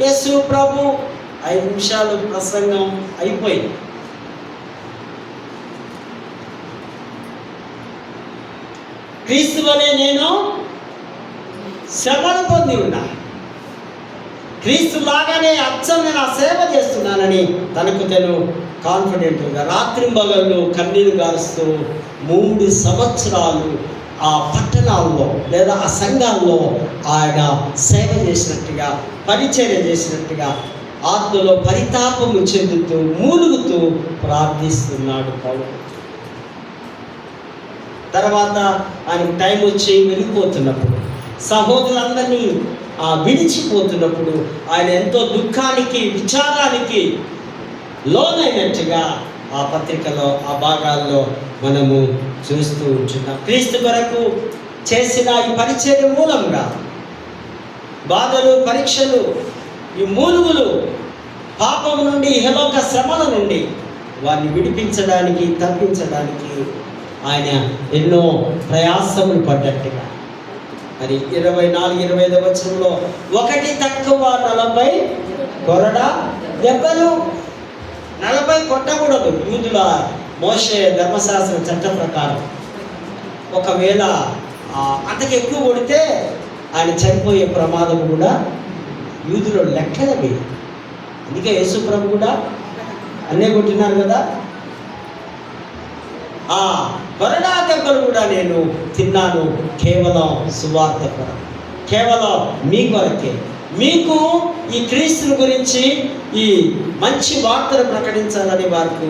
యేసు ప్రభు 5 నిమిషాలు ప్రసంగం అయిపోయింది. క్రీస్తు వలె నేను శ్రమను పొంది ఉన్నా, క్రీస్తు లాగానే అచ్చం నేను ఆ సేవ చేస్తున్నానని తనకు తను కాన్ఫిడెంట్గా రాత్రింబగళ్ళు కన్నీరు గారుస్తూ 3 సంవత్సరాలు ఆ పట్టణాల్లో లేదా ఆ సంఘాల్లో ఆయన సేవ చేసినట్టుగా, పరిచర్య చేసినట్టుగా ఆత్మలో పరితాపము చెందుతూ మూలుగుతూ ప్రార్థిస్తున్నాడు పౌలు. తర్వాత ఆయనకు టైం వచ్చి వెళ్ళిపోతున్నప్పుడు, సహోదరులందరినీ విడిచిపోతున్నప్పుడు ఆయన ఎంతో దుఃఖానికి, విచారానికి లోనైనట్టుగా ఆ పత్రికలో, ఆ భాగాల్లో మనము చూస్తూ ఉంటున్నాం. క్రీస్తు కొరకు చేసిన ఈ పరిచర్య మూలంగా బాధలు, పరీక్షలు, ఈ మూలుగులు, పాపం నుండి, ఇహలోక శ్రమల నుండి వారిని విడిపించడానికి, తప్పించడానికి ఆయన ఎన్నో ప్రయాసములు పడ్డట్టుగా. మరి 24-25 వచనంలో 1 తక్కువ 40 కొరడా దెబ్బలు. 40 కొట్టకూడదు యూదుల మోషే ధర్మశాస్త్ర చట్ట ప్రకారం. ఒకవేళ అంతకు ఎక్కువ కొడితే ఆయన చనిపోయే ప్రమాదం కూడా యూదులో లెక్కలవి. అందుకే యేసు ప్రభు కూడా అన్నే కొట్టినారు కదా. ఆ కొరడా దెబ్బలు కూడా నేను తిన్నాను కేవలం సువార్త కొరకు, కేవలం మీ కొరకే. మీకు ఈ క్రీస్తుని గురించి ఈ మంచి వార్తను ప్రకటించాలని వారికి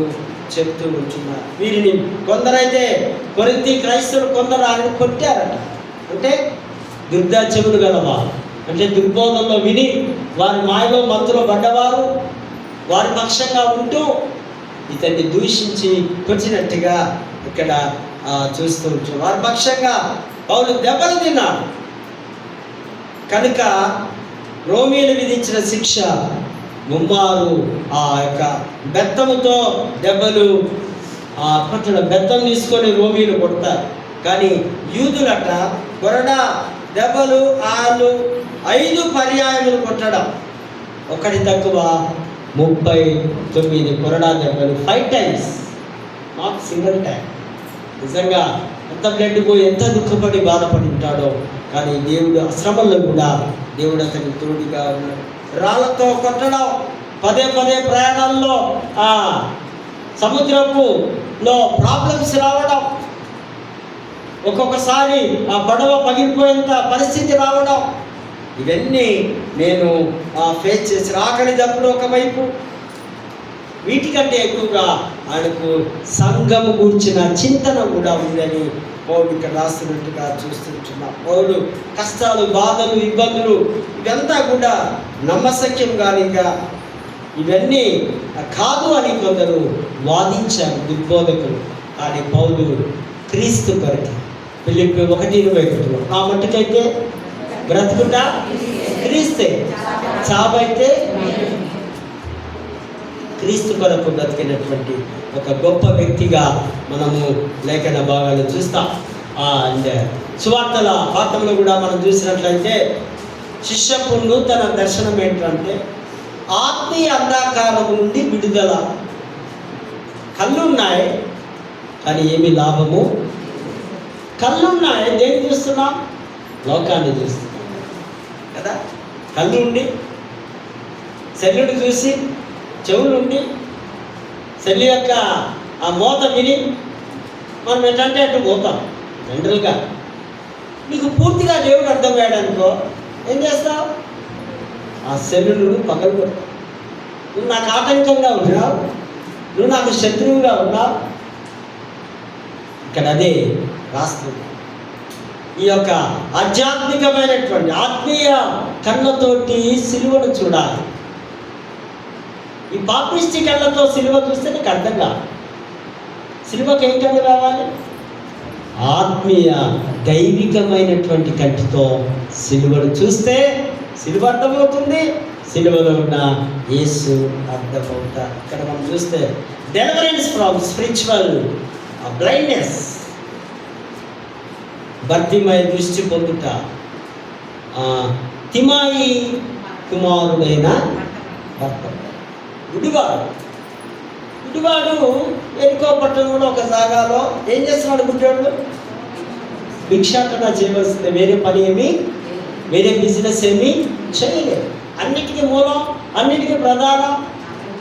చెప్తూ ఉంటున్నారు. వీరిని కొందరైతే కొరింథీ క్రైస్తవులు కొందరు ఆయన కొట్టారట. అంటే దుర్దాచములు గలవారు, అంటే దుర్బోధంలో విని వారి మాయలో మత్తులో పడ్డవారు, వారి పక్షంగా ఉంటూ ఇతన్ని దూషించి కొచ్చినట్టుగా ఇక్కడ చూస్తూ ఉంటాం. వారి పక్షంగా పౌలు దెబ్బలు తిన్నాడు కనుక రోమీలు విధించిన శిక్ష ముమ్మారు ఆ యొక్క బెత్తముతో దెబ్బలు కొట్టడం. బెత్తం తీసుకొని రోమీలు కొడతారు, కానీ యూదులట కొరడా దెబ్బలు 5 పర్యాయములు కొట్టడం. 1 తక్కువ 39 కొరడా దెబ్బలు, 5 times, నాట్ సింగిల్ టైం. నిజంగా ఎంత బ్లడ్ పోయి ఎంత దుఃఖపడి బాధపడి ఉంటాడో, కానీ దేవుడు శ్రమల్లో కూడా దేవుడు అతనికి తోడుగా ఉన్నాడు. రాళ్ళతో కొట్టడం, పదే ప్రయాణాల్లో సముద్రపులో ప్రాబ్లమ్స్ రావడం, ఒక్కొక్కసారి ఆ పడవ పగిలిపోయేంత పరిస్థితి రావడం, ఇవన్నీ నేను ఫేస్ చేసి ఆకలి దప్పులు ఒకవైపు, వీటికంటే ఎక్కువగా ఆయనకు సంఘము గురించిన చింతన కూడా ఉందని పౌలు ఇక్కడ రాస్తున్నట్టుగా చూస్తుంటున్నాం. పౌలు కష్టాలు, బాధలు, ఇబ్బందులు ఇదంతా కూడా నమ్మశక్యం కానిగా ఇవన్నీ కాదు అని కొందరు వాదించారు దుర్బోధకులు. కానీ పౌలు క్రీస్తు కొరకు ఫిలిప్పీ 1:21 ఆ మట్టుకైతే బ్రతుకుట క్రీస్తే, చావైతే క్రీస్తు కొరకు బ్రతికినటువంటి ఒక గొప్ప వ్యక్తిగా మనము లేఖన భాగాలు చూస్తాం. అండ్ సువార్తల పాఠంలో కూడా మనం చూసినట్లయితే శిష్యపు నూతన దర్శనం ఏంటంటే ఆత్మీయ అంధకారం నుండి విడుదల. కళ్ళున్నాయి కానీ ఏమి లాభము? కళ్ళున్నాయి, దేన్ని చూస్తున్నాం? లోకాన్ని చూస్తున్నాం కదా. కళ్ళుండి శల్యుడు చూసి, చెవులుండి శల్య యొక్క ఆ మోత విని మనం ఏంటంటే అటు పోతాం. జనరల్గా నీకు పూర్తిగా దేవుడు అర్థమయ్యాడు అనుకో, ఏం చేస్తావు? ఆ శల్యుడు పక్కన కొడతావు. నువ్వు నాకు ఆటంకంగా ఉన్నావు, నువ్వు నాకు శత్రువుగా ఉన్నావు. ఇక్కడ అదే రాస్తుంది. ఈ యొక్క ఆధ్యాత్మికమైనటువంటి ఆత్మీయ కళ్ళతోటి సిలువను చూడాలి. ఈ పాపిష్టి కళ్ళతో సిలువ చూస్తే నీకు అర్థం కాదు. సిలువకి ఏం కళ్ళు రావాలి? ఆత్మీయ దైవికమైనటువంటి కంటితో సిలువను చూస్తే సిలువ అర్థమవుతుంది, సిలువలో ఉన్న యేసు అర్థమవుతారు. ఇక్కడ మనం చూస్తే డెలివరెన్స్ ఫ్రమ్ స్పిరిచువల్ బ్లైండ్నెస్, భర్తిమయ దృష్టి పొందుట, తిమాయి కుమారుడైన భర్త. గుడివాడు ఎరుకో పట్టణంలో ఒక జాగాలో ఏం చేస్తున్నాడు? గుడ్డోడు భిక్షాటన చేయవలసిందే, వేరే పని ఏమి, వేరే బిజినెస్ ఏమీ చేయలేదు. అన్నిటికీ మూలం, అన్నిటికీ ప్రధానం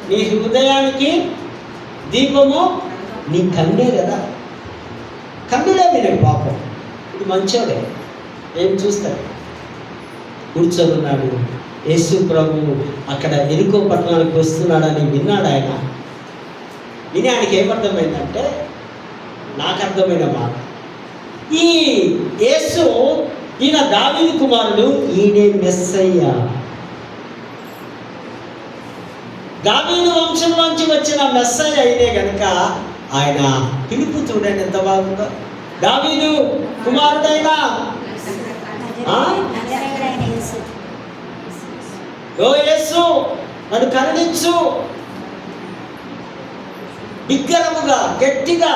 నీ హృదయానికి దీపము నీ కన్నే కదా. కన్నులే మీరు పాపం. ఇది మంచోడే, ఏం చూస్తాడు? కూర్చొనున్నాడు. యేసు ప్రభు అక్కడ ఎరుకో పట్టణానికి వస్తున్నాడని విన్నాడు. ఆయన విని ఆయనకి ఏమర్థమైందంటే, నాకు అర్థమైన మాట, ఈ యేసు ఈయన దావీదు కుమారుడు, ఈయనే మెస్సయ్య. దావీదు వంశంలోంచి వచ్చిన మెస్సయ్య అయినే కనుక ఆయన పిలుపు చూడండి ఎంత బాగుందో. దావీదు కుమారుడైన ఓ యేసు నన్ను కరుణించు. బిగ్గరముగా, గట్టిగా,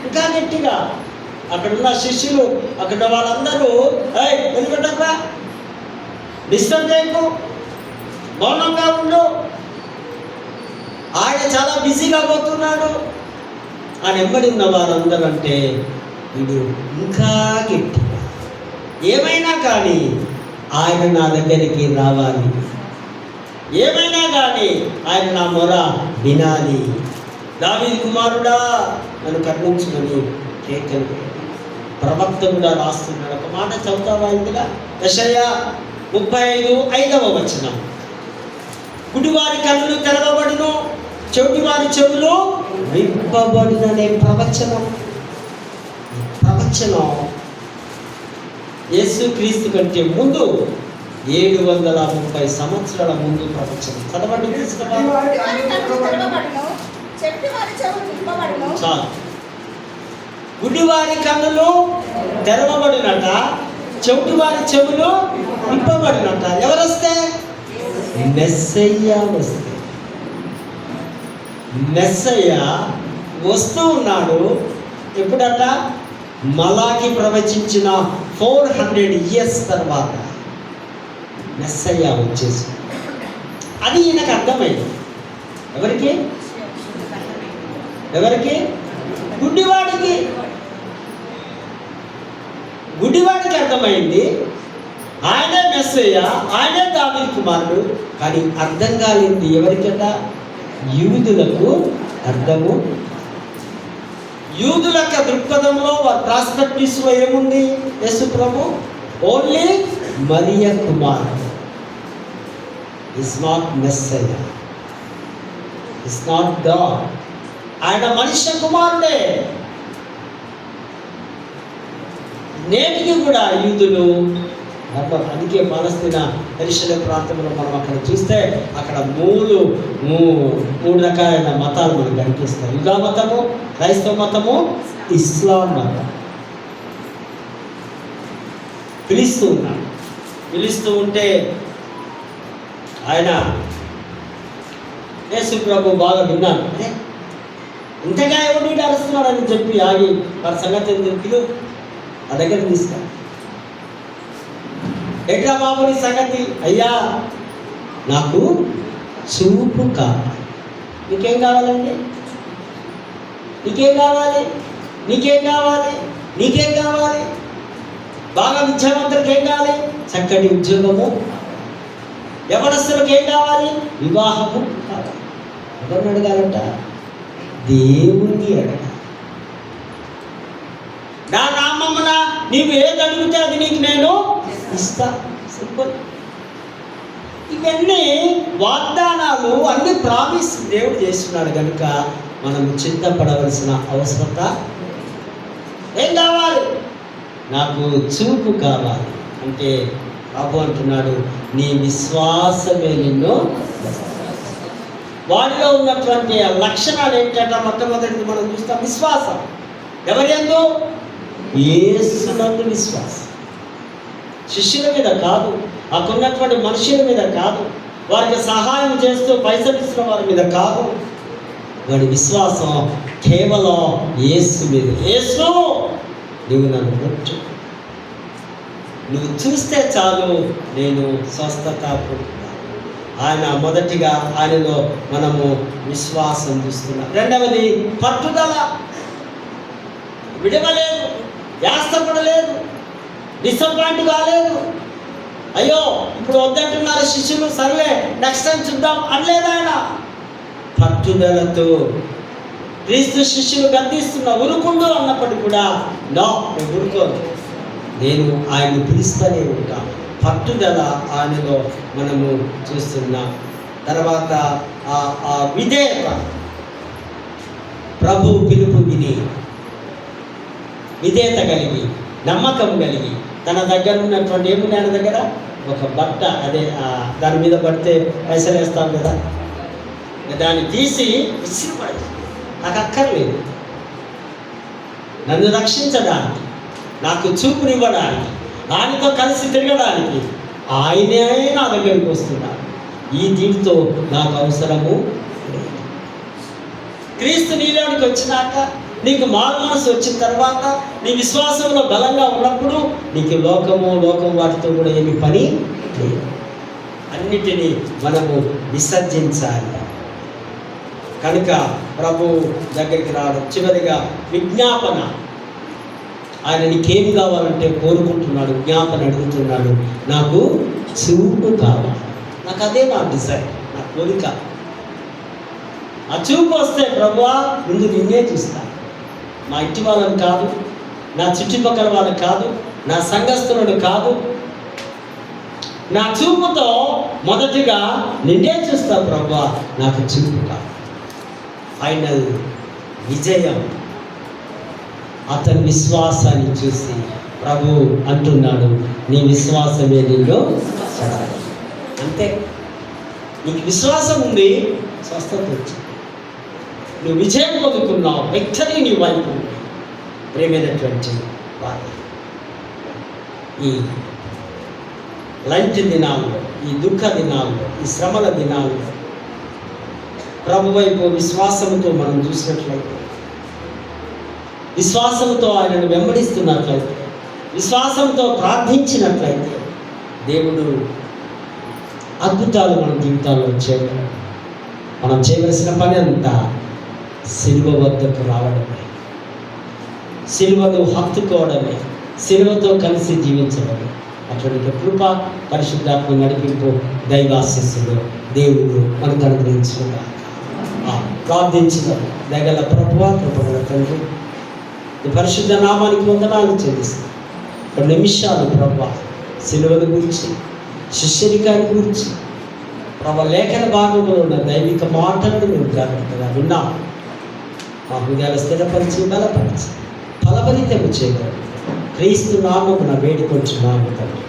ఇంకా గట్టిగా. అక్కడున్న శిష్యులు, అక్కడ వాళ్ళందరూ ఎందుకంటారా, డిస్టర్బ్ చేయకు, మౌనంగా ఉండు, ఆయన చాలా బిజీగా పోతున్నాడు అని వెంబడి ఉన్న వారందరూ అంటే వీడు ఇంకా గట్టిగా, ఏమైనా కానీ ఆయన నా దగ్గరికి రావాలి, ఏమైనా కానీ ఆయన నా మొర వినాలి. దావీదు కుమారుడా నన్ను కరుణించుమని కేకలు. ప్రవక్త కూడా రాస్తున్నాడు. ఒక మాట చదువుతావా? ఇందులో యెషయా 35:5 గుడివారి కన్నులు తెరవబడును, చెవిటివారి చెవులు విప్పబడుననే ప్రవచనం. యేసు క్రీస్తు కంటే ముందు 730 సంవత్సరాల ముందు ప్రవచనం. చదవండి, తీసుకున్నాను. గుడివారి కన్నులు తెరవబడినట, చెవిటివారి చెవులు విప్పబడినట. ఎవరొస్తే? మెస్సయ్య వస్తే. మెస్సయ్య వస్తూ ఉన్నాడు. ఎప్పుడట? మలాకి ప్రవచించిన 400 years తర్వాత మెస్సయ్య వచ్చేసి. అది ఈయనకు అర్థమైంది. ఎవరికి? గుడ్డివాడికి అర్థమైంది. ఆయనే మెస్సయ్య, ఆయనే దావీదు కుమారుడు. కానీ అర్థం కాలేదు ఎవరికట? యూదులకు అర్థము. యూదుల యొక్క దృక్పథంలో, ప్రాస్పెక్టివ్స్లో ఏముంది? యేసు ప్రభు ఓన్లీ మరియ కుమారుడు, is not Messiah, is not God. ఆయన మనుష్య కుమారుడే. నేటికి కూడా యూదులు, అందుకే పాలస్తీనా పరిశీలన ప్రాంతంలో మనం అక్కడ చూస్తే అక్కడ మూడు రకాలైన మతాలు మనకు కనిపిస్తాయి. యూదా మతము, క్రైస్తవ మతము, ఇస్లాం మతం. పిలుస్తూ ఉంటే ఆయన యేసు ప్రభు బాగా విన్నాను. అదే ఇంతగా ఎవరు అరుస్తున్నాడని చెప్పి ఆగి వారి సంగతి పిలు ఆ దగ్గర తీసుకు. ఎట్లా బాబు నీ సంగతి? అయ్యా నాకు చూపు కావాలి. నీకేం కావాలండి? నీకేం కావాలి? నీకేం కావాలి? నీకేం కావాలి? బాగా విద్యావంతులకు ఏం కావాలి? చక్కటి ఉద్యోగము. యవనస్తులకు ఏం కావాలి? వివాహము కావాలి. ఎవరిని అడగాలంట? దేవుణ్ణి అడగాలి. నా నామమున నీవు ఏది అడిగితే అది నీకు నేను ఇస్తా. సింపుల్. ఇవన్నీ వాగ్దానాలు, అన్ని ప్రామిస్ దేవుడు చేస్తున్నాడు కనుక మనం చింతపడవలసిన అవసరత. ఏం కావాలి? నాకు చూపు కావాలి అంటే ప్రభు అంటున్నాడు, నీ విశ్వాసమే నిన్ను. వాడిలో ఉన్నటువంటి లక్షణాలు ఏంటంటే మొట్టమొదటిది మనం చూస్తాం విశ్వాసం. ఎవరి యందు? యేసునందు విశ్వాసం. శిష్యుల మీద కాదు, అక్కడున్నటువంటి మనుషుల మీద కాదు, వారికి సహాయం చేస్తూ పైసలు ఇస్తున్న వారి మీద కాదు. వాడి విశ్వాసం కేవలం యేసు మీద. యేసు నువ్వు నన్ను ముట్టు, నువ్వు చూస్తే చాలు నేను స్వస్థత పొందుతాను. ఆయన మొదటిగా ఆయనలో మనము విశ్వాసం చూస్తున్నాం. రెండవది పట్టుదల. విడవలేదు, వ్యాస్తపడలేదు, డిసప్పాయింట్ కాలేదు. అయ్యో ఇప్పుడు వద్దంటున్నారు శిష్యులు, సర్లే నెక్స్ట్ టైం చూద్దాం అనలేదు ఆయన. పట్టుదలతో క్రీస్తు శిష్యులు గద్దిస్తున్నా ఉరుకుండు అన్నప్పటికీ కూడా నో, నేను ఉరుకోను, నేను ఆయన్ని పిలుస్తూనే ఉంటాను. పట్టుదల ఆయనలో మనము చూస్తున్నాం. తర్వాత ఆ విధేయత. ప్రభు పిలుపు విని విధేయత కలిగి, నమ్మకం కలిగి, తన దగ్గర ఉన్నటువంటి ఏముంది ఆయన దగ్గర? ఒక బట్ట, అదే దాని మీద పడితే పైసలు వేస్తాం కదా, దాన్ని తీసి విసిరిపడి, నాకు అక్కర్లేదు, నన్ను రక్షించడానికి, నాకు చూపునివ్వడానికి, ఆయనతో కలిసి తిరగడానికి ఆయనే నా దగ్గరికి వస్తున్నాడు. ఈ దీంతో నాకు అవసరము. క్రీస్తు నీలోనికి వచ్చినాక, నీకు మారు మనసు వచ్చిన తర్వాత, నీ విశ్వాసంలో బలంగా ఉన్నప్పుడు నీకు లోకం వాటితో కూడా ఏమి పని లేదు. అన్నిటినీ మనము విసర్జించాలి. కనుక ప్రభు దగ్గరికి రావడం. చివరిగా విజ్ఞాపన. ఆయన నీకేం కావాలంటే కోరుకుంటున్నాడు, విజ్ఞాపన అడుగుతున్నాడు. నాకు చూపు కావాలి, నాకు అదే నా డిజైర్, నా కోరిక. ఆ చూపు వస్తే ప్రభువా ముందు నిన్నే చూస్తాను. మా ఇంటి వాళ్ళని కాదు, నా చుట్టుపక్కల వాళ్ళని కాదు, నా సంఘస్థులను కాదు, నా చూపుతో మొదటిగా నిన్నే చూస్తా ప్రభువా, నాకు చూపు కాదు. ఫైనల్ విజయం అతని విశ్వాసాన్ని చూసి ప్రభు అంటున్నాడు, నీ విశ్వాసమే నిన్ను చదవాలి. అంతే. నీకు విశ్వాసం ఉంది, స్వస్థత వచ్చింది, నువ్వు విజయం పొందుకున్నావు, విక్టరీ నీ వైపు. ప్రేమైనటువంటి వారు, ఈ లంచ్ దినాల్లో, ఈ దుఃఖ దినాల్లో, ఈ శ్రమల దినాల్లో ప్రభు వైపు విశ్వాసంతో మనం చూసినట్లయితే, విశ్వాసంతో ఆయనను వెంబడిస్తున్నట్లయితే, విశ్వాసంతో ప్రార్థించినట్లయితే దేవుడు అద్భుతాలు మన జీవితాల్లో చేయగలడు. మనం చేయవలసిన పని అంతా సిలువ వద్దకు రావడమే, సిలువను హత్తుకోవడమే, సిలువతో కలిసి జీవించడమే. అటువంటి కృప, పరిశుద్ధాత్మ నడిపింపు, దైవాశీస్సులు దేవుడు మనకు అనుగ్రహించుగా. ప్రార్థించుదాం. దయగల ప్రభువా, కృపగల తండ్రి, ఈ పరిశుద్ధ నామానికి వందనాలు చెల్లిస్తాం. కొన్ని నిమిషాలు ప్రభువా సిలువను గురించి, శిష్యరికాన్ని గురించి, ప్రభు లేఖన భాగంలో ఉన్న దైవిక మాటలను మేము జాగ్రత్తగా విన్నాం. మా హృదయాలు స్థిరపరిచి, బలపరిచి, ఫలభరితము చేయగలరు. క్రీస్తు నామమున వేడుకొంచున్నాము తండ్రి.